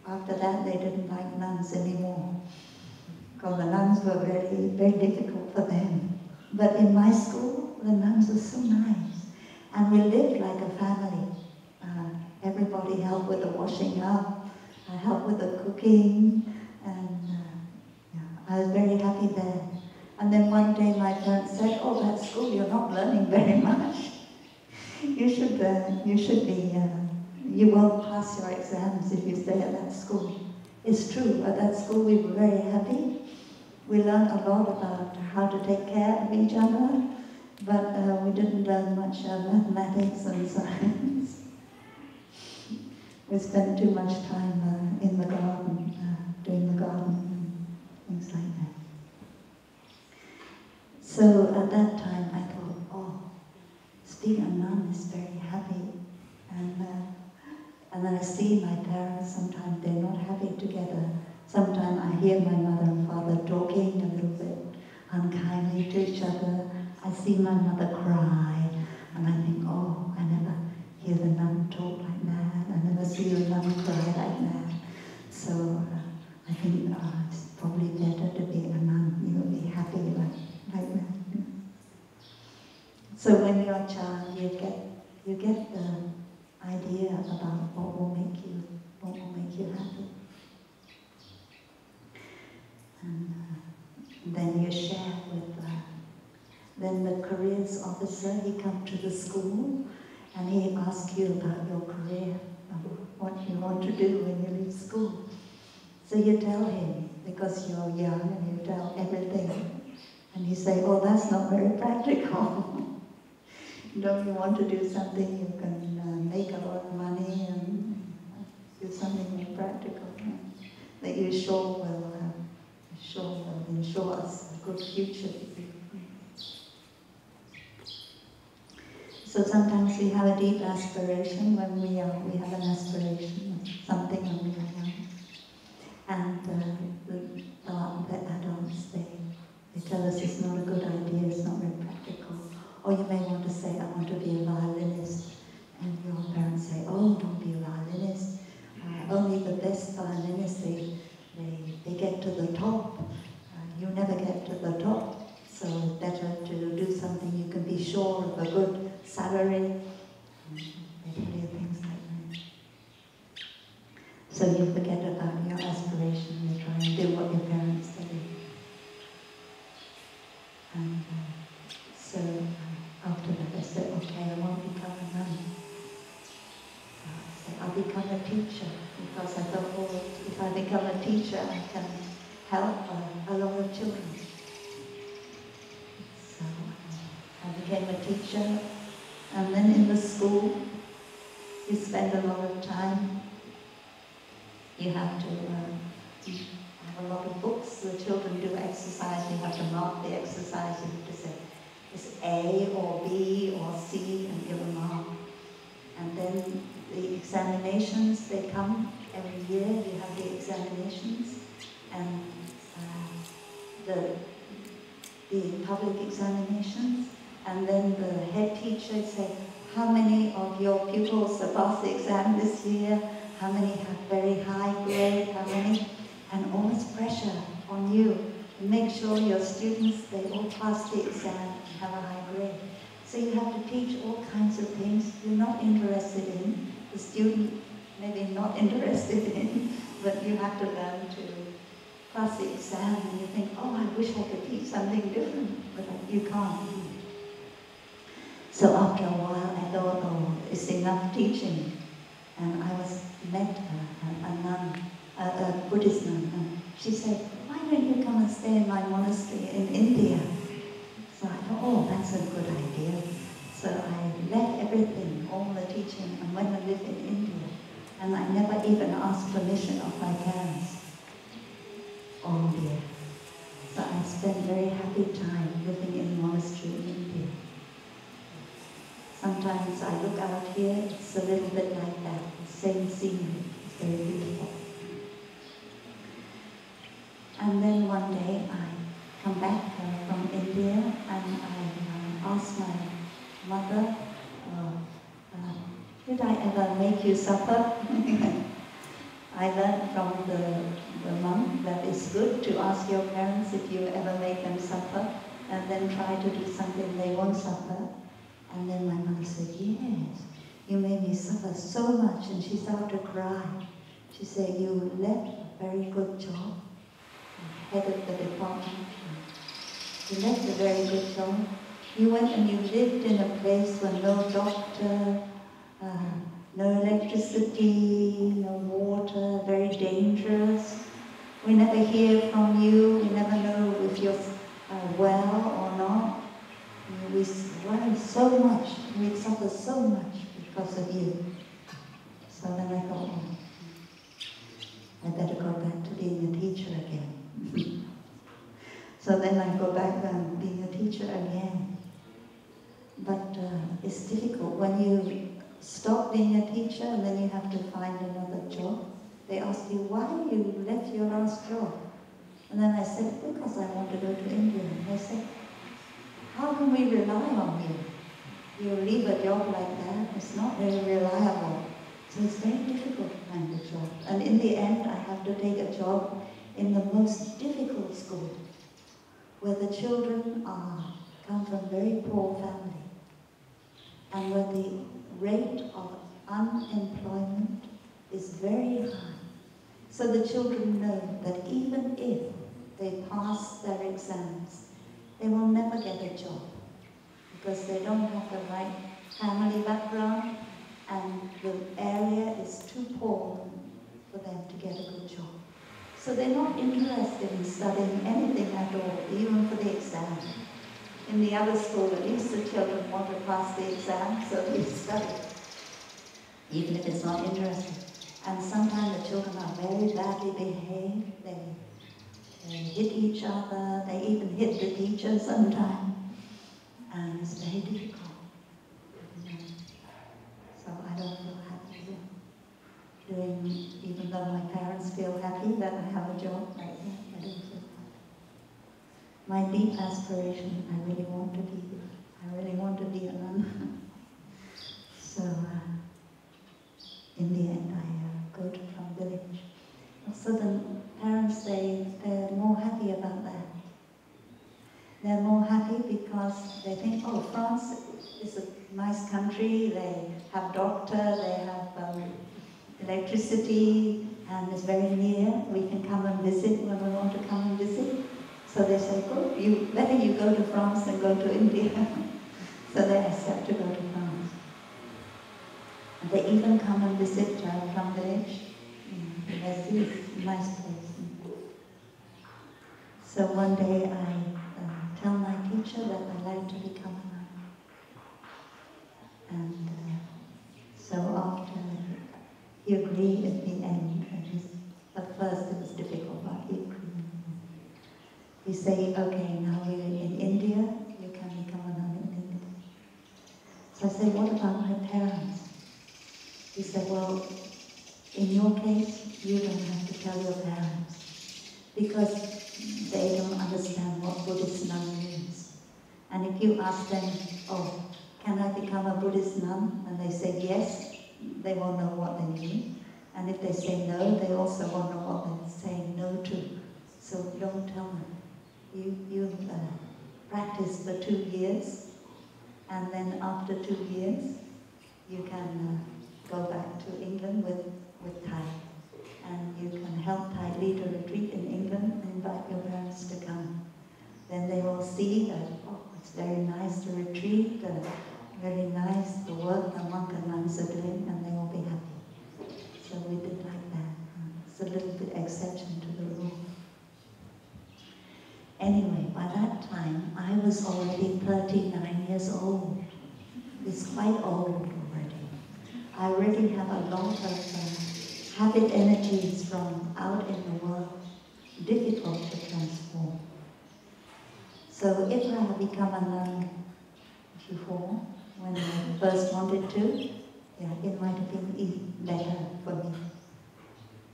after that, they didn't like nuns anymore, because the nuns were very, very difficult for them. But in my school, the nuns were so nice. And we lived like a family. Everybody helped with the washing up, helped with the cooking, and I was very happy there. And then one day my parents said, "Oh, that school you're not learning very much. You won't pass your exams if you stay at that school." It's true, at that school we were very happy. We learned a lot about how to take care of each other, but we didn't learn much mathematics and science. We spent too much time in the garden, doing the garden and things like that. So at that time I thought, oh, being a nun is very happy. And then I see my parents, sometimes they're not happy together. Sometimes I hear my mother and father talking a little bit unkindly to each other. I see my mother cry, and I think, oh, I never hear the nun talk like that. I never see the nun cry like that. So I think it's probably better to be a nun. You'll be happy like that. So when you're a child, you get the idea about what will make you happy. And then you share with then the careers officer, he comes to the school and he asks you about your career, what you want to do when you leave school. So you tell him, because you're young and you tell everything. And he say, oh, that's not very practical. Don't you want to do something you can make a lot of money and do something more practical that you sure will ensure us a good future? So sometimes we have a deep aspiration when we have an aspiration of something when we are young. And the adults, they tell us it's not a good idea, it's not very practical. Or you may want to say, I want to be a violinist. And your parents say, oh, don't be a violinist. Only the best violinists, they get to the top. You never get to the top. So it's better to do something you can be sure of a good salary. They tell you things like that. So you forget about your aspiration. You try and do what your parents tell you. And so after that I said, okay, I want to become a nun. So I said, I'll become a teacher, because I thought, oh, if I become a teacher, I can help a lot of children. So I became a teacher, and then in the school, you spend a lot of time. You have to have a lot of books. The children do exercise. You have to mark the exercise. You have to say, it's A or B or C, and give a mark. And then the examinations, they come every year. You have the examinations, and the public examinations, and then the head teacher say, how many of your pupils have passed the exam this year? How many have very high grade? How many? And always pressure on you to make sure your students, they all pass the exam and have a high grade. So you have to teach all kinds of things you're not interested in, the student maybe not interested in, but you have to learn to pass the exam, and you think, oh, I wish I could teach something different, but you can't. So after a while, I thought, oh, it's enough teaching. And I met a nun, a Buddhist nun, and she said, why don't you come and stay in my monastery in India? So I thought, oh, that's a good idea. So I left everything, all the teaching, and went and lived in India. And I never even asked permission of my parents all year. So I spent very happy time living in a monastery in India. Sometimes I look out here, it's a little bit like that, the same scenery, it's very beautiful. And then one day I come back from India, and I asked my mother, did I ever make you supper? I learned from the monk that it's good to ask your parents if you ever make them supper, and then try to do something they won't supper. And then my mother said, yes, you made me suffer so much. And she started to cry. She said, you left a very good job, head of the department. You left a very good job. You went and you lived in a place where no doctor, no electricity, no water, very dangerous. We never hear from you. We never know if you're well or not. We worry so much. We suffer so much because of you. So then I thought, oh, I better go back to being a teacher again. So then I go back and being a teacher again. But it's difficult when you stop being a teacher and then you have to find another job. They ask you, why you left your last job? And then I said, because I want to go to India. And they said, how can we rely on you? You leave a job like that, it's not very reliable. So it's very difficult to find a job. And in the end, I have to take a job in the most difficult school, where the children come from very poor family, and where the rate of unemployment is very high. So the children know that even if they pass their exams, they will never get a job, because they don't have the right family background, and the area is too poor for them to get a good job. So they're not interested in studying anything at all, even for the exam. In the other school, at least the children want to pass the exam, so they study, even if it's not interesting. And sometimes the children are very badly behaved. They hit each other, they even hit the teacher sometimes. And it's very difficult. So I don't feel happy doing, even though my parents feel happy that I have a job right now, I don't feel happy. My deep aspiration, I really want to be a nun. So in the end I go to Plum village. So the parents, they're more happy about that. They're more happy because they think, oh, France is a nice country, they have doctor, they have electricity, and it's very near. We can come and visit when we want to come and visit. So they say, good, better you go to France than go to India. So they accept to go to France. And they even come and visit Plum village. It's a nice place. So one day I tell my teacher that I like to become a nun. And so after he agreed at the end, at first it was difficult, but he agreed. He said, okay, now you're in India, you can become a nun in India. So I said, what about my parents? He said, well, in your case, you don't have to tell your parents, because they don't understand what Buddhist nun means. And if you ask them, oh, can I become a Buddhist nun? And they say yes, they won't know what they mean. And if they say no, they also won't know what they're saying no to. So don't tell them. You practice for 2 years, and then after 2 years, you can go back to England with Thai. And you can help Thai lead a retreat in England and invite your parents to come. Then they will see that, oh, it's very nice to retreat, very nice the work the monk and nuns are doing, and they will be happy. So we did like that. It's a little bit exception to the rule. Anyway, by that time, I was already 39 years old. It's quite old already. I already have a lot of habit energies from out in the world, difficult to transform. So if I had become a nun before, when I first wanted to, yeah, it might have been better for me.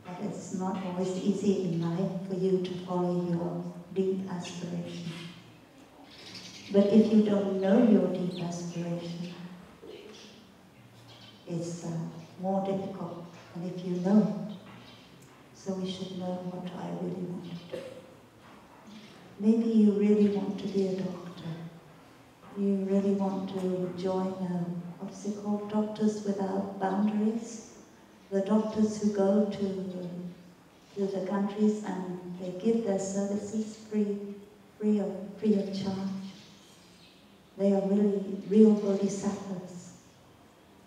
But it's not always easy in life for you to follow your deep aspiration. But if you don't know your deep aspiration, it's more difficult than if you know it. So we should know what I really want to do. Maybe you really want to be a doctor. You really want to join, what's it called, Doctors Without Boundaries. The doctors who go to the countries and they give their services free free of charge. They are really real bodhisattvas.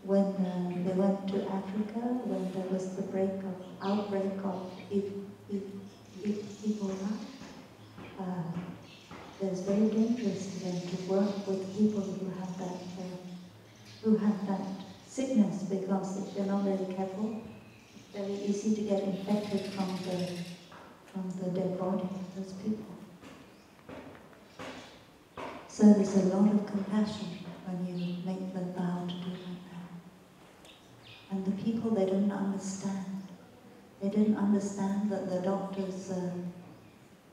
When they went to Africa, when there was the outbreak of Ebola, it was very dangerous for them to work with people who have that sickness, because if they're not very careful, it's very easy to get infected from the dead body of those people. So there's a lot of compassion when you make the vow to do like that. And the people, they didn't understand. They didn't understand that the doctors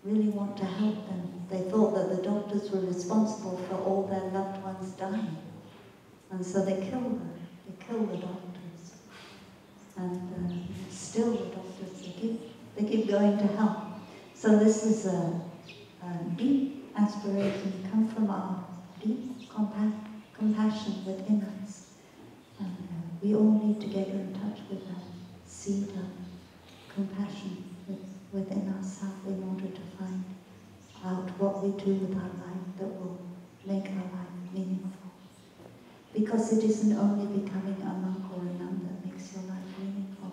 really want to help them. They thought that the doctors were responsible for all their loved ones dying. And so they kill them. They kill the doctors. And still the doctors, they keep going to help. So this is a deep aspiration, come from our deep compassion within us. And we all need to get in touch with that seed of compassion within ourselves in order to find out what we do with our life that will make our life meaningful. Because it isn't only becoming a monk or a nun that makes your life meaningful.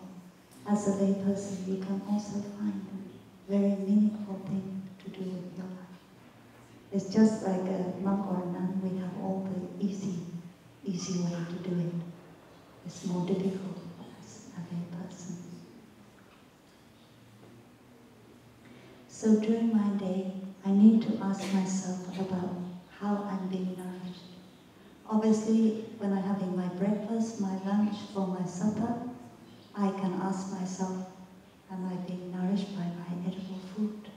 As a lay person, you can also find a very meaningful thing to do with your life. It's just like a monk or a nun, we have all the easy way to do it. It's more difficult as a lay person. So during my day, I need to ask myself about how I'm being nourished. Obviously, when I'm having my breakfast, my lunch, or my supper, I can ask myself, am I being nourished by my edible food?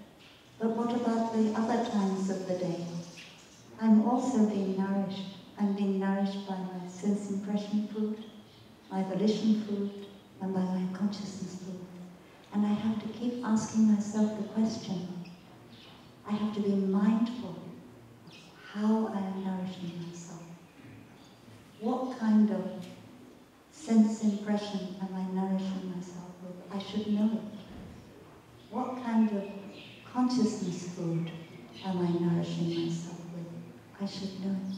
But what about the other times of the day? I'm also being nourished. I'm being nourished by my sense impression food, my volition food, and by my consciousness food. And I have to keep asking myself the question. I have to be mindful of how I am nourishing myself. What kind of sense impression am I nourishing myself with? I should know it. What kind of consciousness food am I nourishing myself with? I should know it.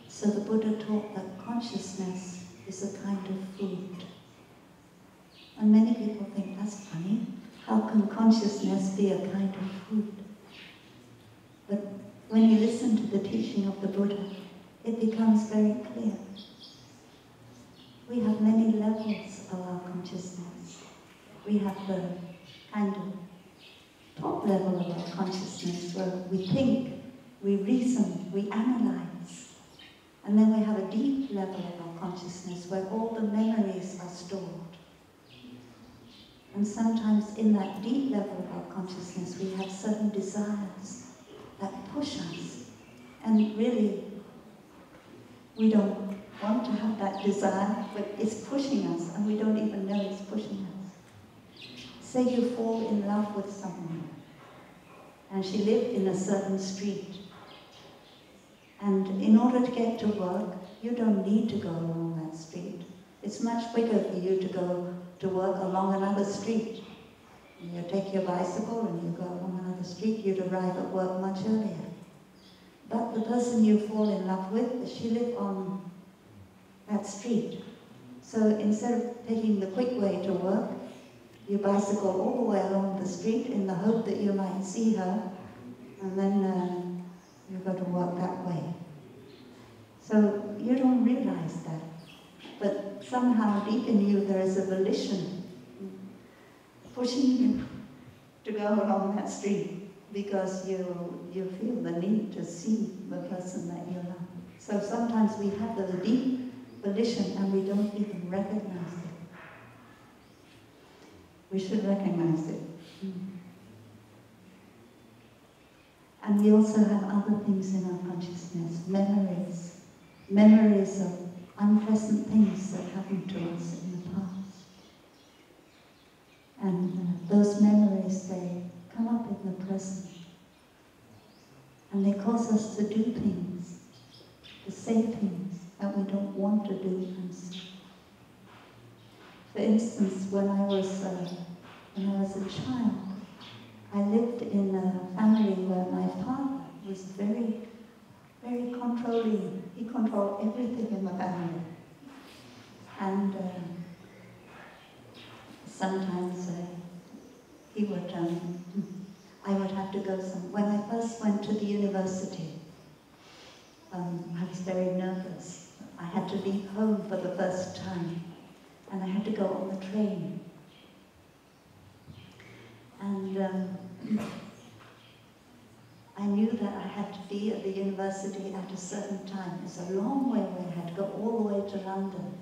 So the Buddha taught that consciousness is a kind of food. And many people think, that's funny. How can consciousness be a kind of food? But when you listen to the teaching of the Buddha, it becomes very clear. We have many levels of our consciousness. We have the kind of top level of our consciousness where we think, we reason, we analyze. And then we have a deep level of our consciousness where all the memories are stored. And sometimes in that deep level of our consciousness we have certain desires that push us. And really, we don't want to have that desire, but it's pushing us and we don't even know it's pushing us. Say you fall in love with someone and she lived in a certain street. And in order to get to work, you don't need to go along that street. It's much quicker for you to go to work along another street. You take your bicycle and you go along another street, you'd arrive at work much earlier. But the person you fall in love with, she lived on that street. So instead of taking the quick way to work, you bicycle all the way along the street in the hope that you might see her, and then you go to work that way. So you don't realize that. But somehow deep in you there is a volition pushing you to go along that street because you feel the need to see the person that you love. So sometimes we have the deep volition and we don't even recognize it. We should recognize it. And we also have other things in our consciousness, memories of unpleasant things that happened to us in the past. And those memories, they come up in the present. And they cause us to do things, to say things that we don't want to do and say. For instance, when I was a child, I lived in a family where my father was very, very controlling. He controlled everything in the family. And sometimes he would, I would have to go when I first went to the university, I was very nervous. I had to leave home for the first time, and I had to go on the train. And I knew that I had to be at the university at a certain time. It's a long way away. I had to go all the way to London.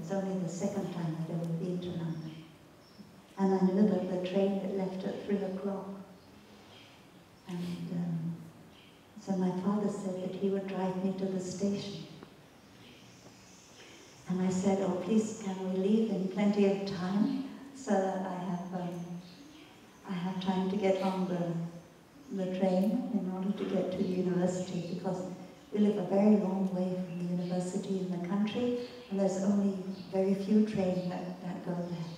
It's only the second time I'd ever been to London. And I knew that the train had left at 3 o'clock. And so my father said that he would drive me to the station. And I said, oh, please, can we leave in plenty of time so that I have time to get on the train in order to get to the university, because we live a very long way from the university in the country, and there's only very few trains that go there.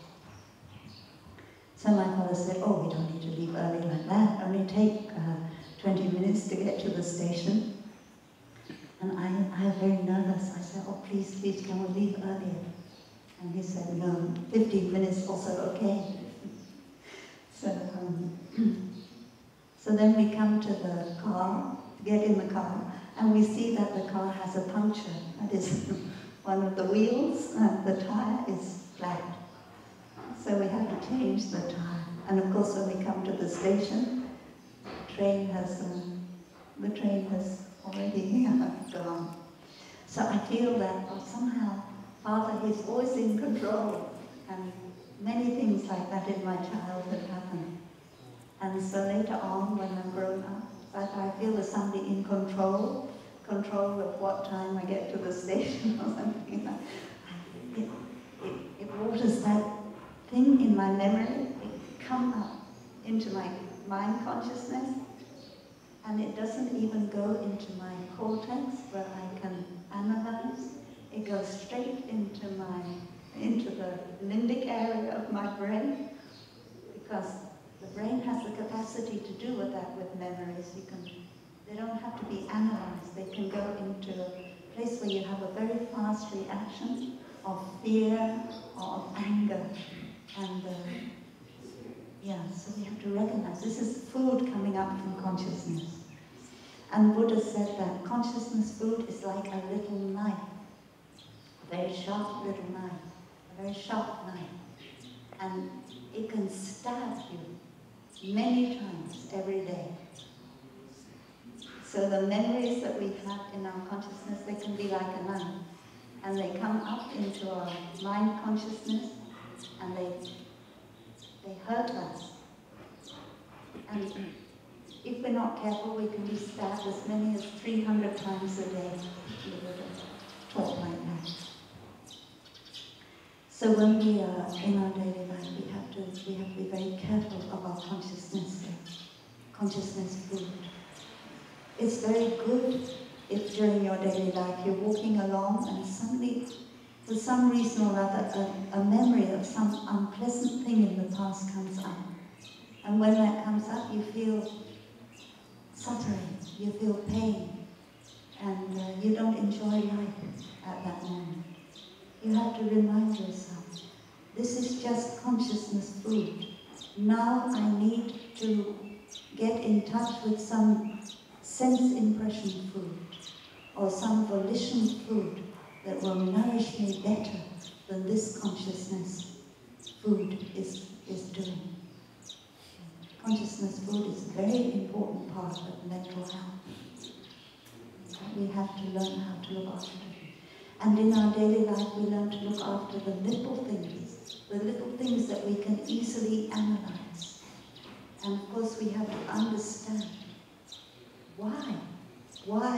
So my father said, oh, we don't need to leave early like that, only take 20 minutes to get to the station. And I was very nervous. I said, oh, please, can we leave earlier? And he said, no, 15 minutes also okay. So then we come to the car, get in the car, and we see that the car has a puncture. That is, one of the wheels and the tire is flat. So we have to change the tire. And of course, when we come to the station, the train has already gone. So I feel that somehow Father is always in control, and many things like that in my childhood happened. And so later on, when I'm grown up, I feel there's somebody in control of what time I get to the station or something. It waters that thing in my memory, it comes up into my mind consciousness, and it doesn't even go into my cortex where I can analyze. It goes straight into the limbic area of my brain, because the brain has the capacity to do that with memories. They don't have to be analyzed. They can go into a place where you have a very fast reaction of fear or of anger. And so we have to recognize this is food coming up from consciousness. And Buddha said that consciousness food is like a little knife, a very sharp little knife, a very sharp knife. And it can stab you many times every day. So the memories that we have in our consciousness, they can be like a knife. And they come up into our mind consciousness, and they hurt us. And if we're not careful, we can be stabbed as many as 300 times a day. We would talk like that. So when we are in our daily life, we have to be very careful of our consciousness food. It's very good if during your daily life you're walking along and suddenly, for some reason or other, a memory of some unpleasant thing in the past comes up. And when that comes up, you feel suffering, you feel pain, and you don't enjoy life at that moment. You have to remind yourself, this is just consciousness food. Now I need to get in touch with some sense impression food, or some volition food that will nourish me better than this consciousness food is doing. Consciousness food is a very important part of mental health. We have to learn how to look after it. And in our daily life, we learn to look after the little things that we can easily analyze. And of course, we have to understand why. Why,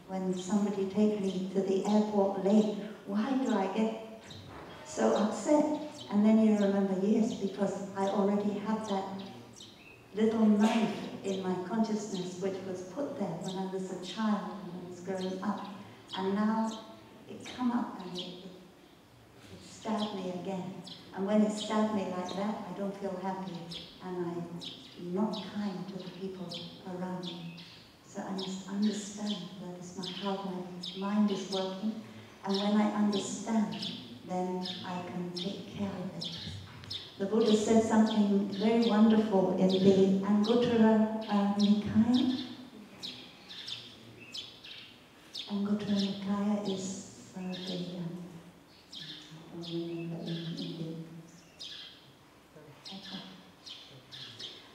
when somebody takes me to the airport late, why do I get so upset? And then you remember, yes, because I already have that little knife in my consciousness which was put there when I was a child, when I was growing up. And now it come up and it stabbed me me again. And when it stabbed me like that, I don't feel happy, and I'm not kind to the people around me. So I must understand that is how my mind is working, and when I understand, then I can take care of it. The Buddha said something very wonderful in the Anguttara Nikaya. Anguttara Nikaya is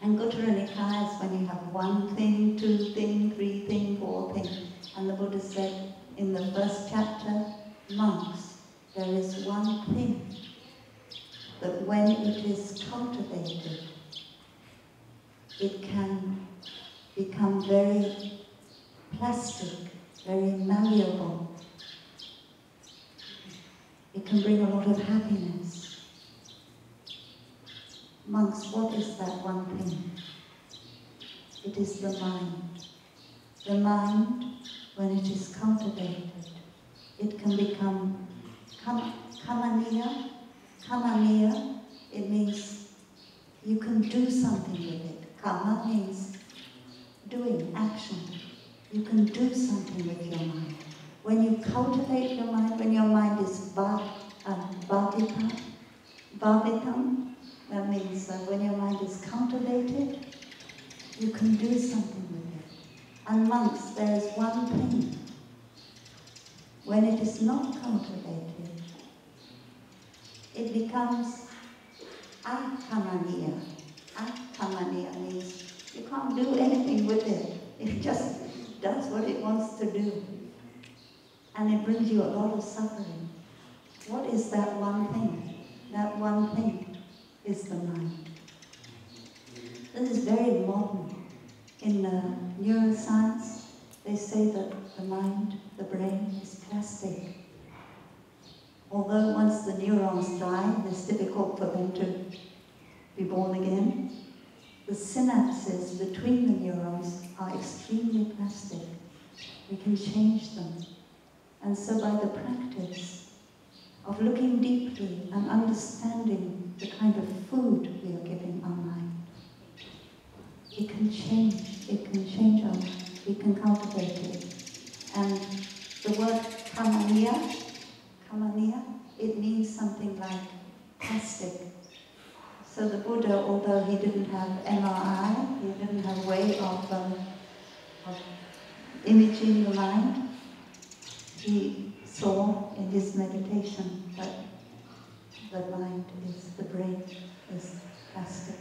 Anguttara Nikaya is when you have 1 thing, 2 thing, 3 thing, 4 thing. And the Buddha said in the first chapter, monks, there is 1 thing that when it is cultivated, it can become very plastic, very malleable. It can bring a lot of happiness. Monks, what is that 1 thing? It is the mind. The mind, when it is cultivated, it can become kamaniya. Kamaniya, it means you can do something with it. Kama means doing, action. You can do something with your mind. When you cultivate your mind, when your mind is bhavitam, that means when your mind is cultivated, you can do something with it. And monks, there is 1 thing. When it is not cultivated, it becomes akamaniya. Akamaniya means you can't do anything with it. It just does what it wants to do. And it brings you a lot of suffering. What is that 1 thing? That 1 thing is the mind. This is very modern. In neuroscience, they say that the mind, the brain, is plastic. Although once the neurons die, it's difficult for them to be born again, the synapses between the neurons are extremely plastic. We can change them. And so by the practice of looking deeply and understanding the kind of food we are giving our mind, it can change our mind, we can cultivate it. And the word kamaniya, it means something like plastic. So the Buddha, although he didn't have MRI, he didn't have a way of imaging the mind, he saw in his meditation that the mind is, the brain is plastic.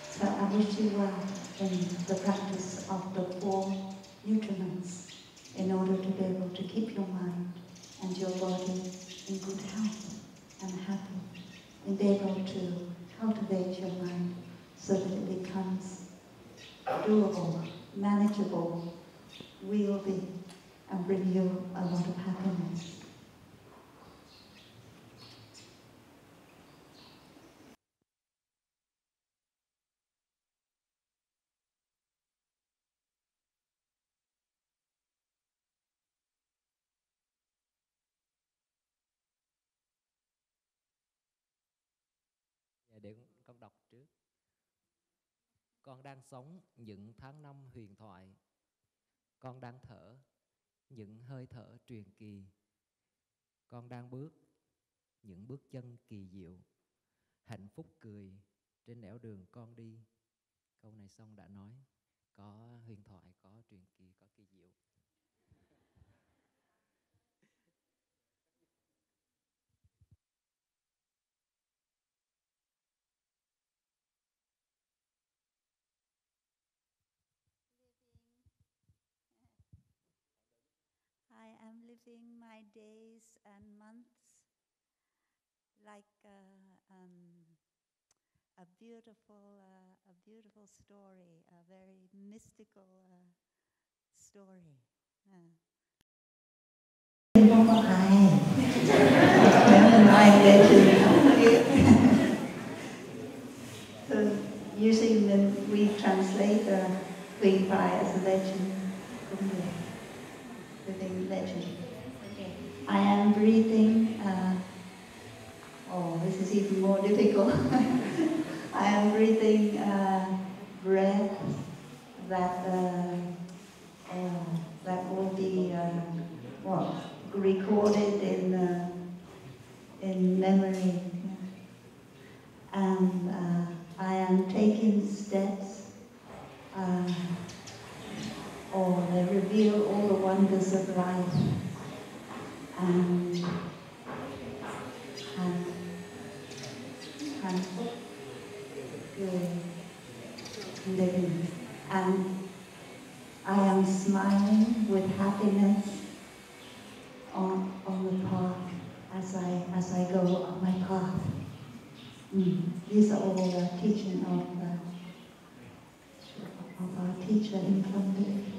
So I wish you well in the practice of the 4 nutriments in order to be able to keep your mind and your body in good health and happy, and be able to cultivate your mind so that it becomes doable, manageable, wieldy, and bring you a lot of happiness. Để con đọc trước. Con đang sống những tháng năm huyền thoại. Con đang thở những hơi thở truyền kỳ. Con đang bước những bước chân kỳ diệu. Hạnh phúc cười trên nẻo đường con đi. Câu này xong đã nói có huyền thoại, có truyền kỳ, có kỳ diệu. I am living my days and months like a beautiful story, a very mystical story. So usually when we translate Queen Pai as a legend, living legend. I am breathing even more difficult. I am breathing breath that will be recorded in memory, and I am taking steps, or they reveal all the wonders of life, and living, and I am smiling with happiness on the path as I go on my path. These are all the teaching of our teacher in Plum.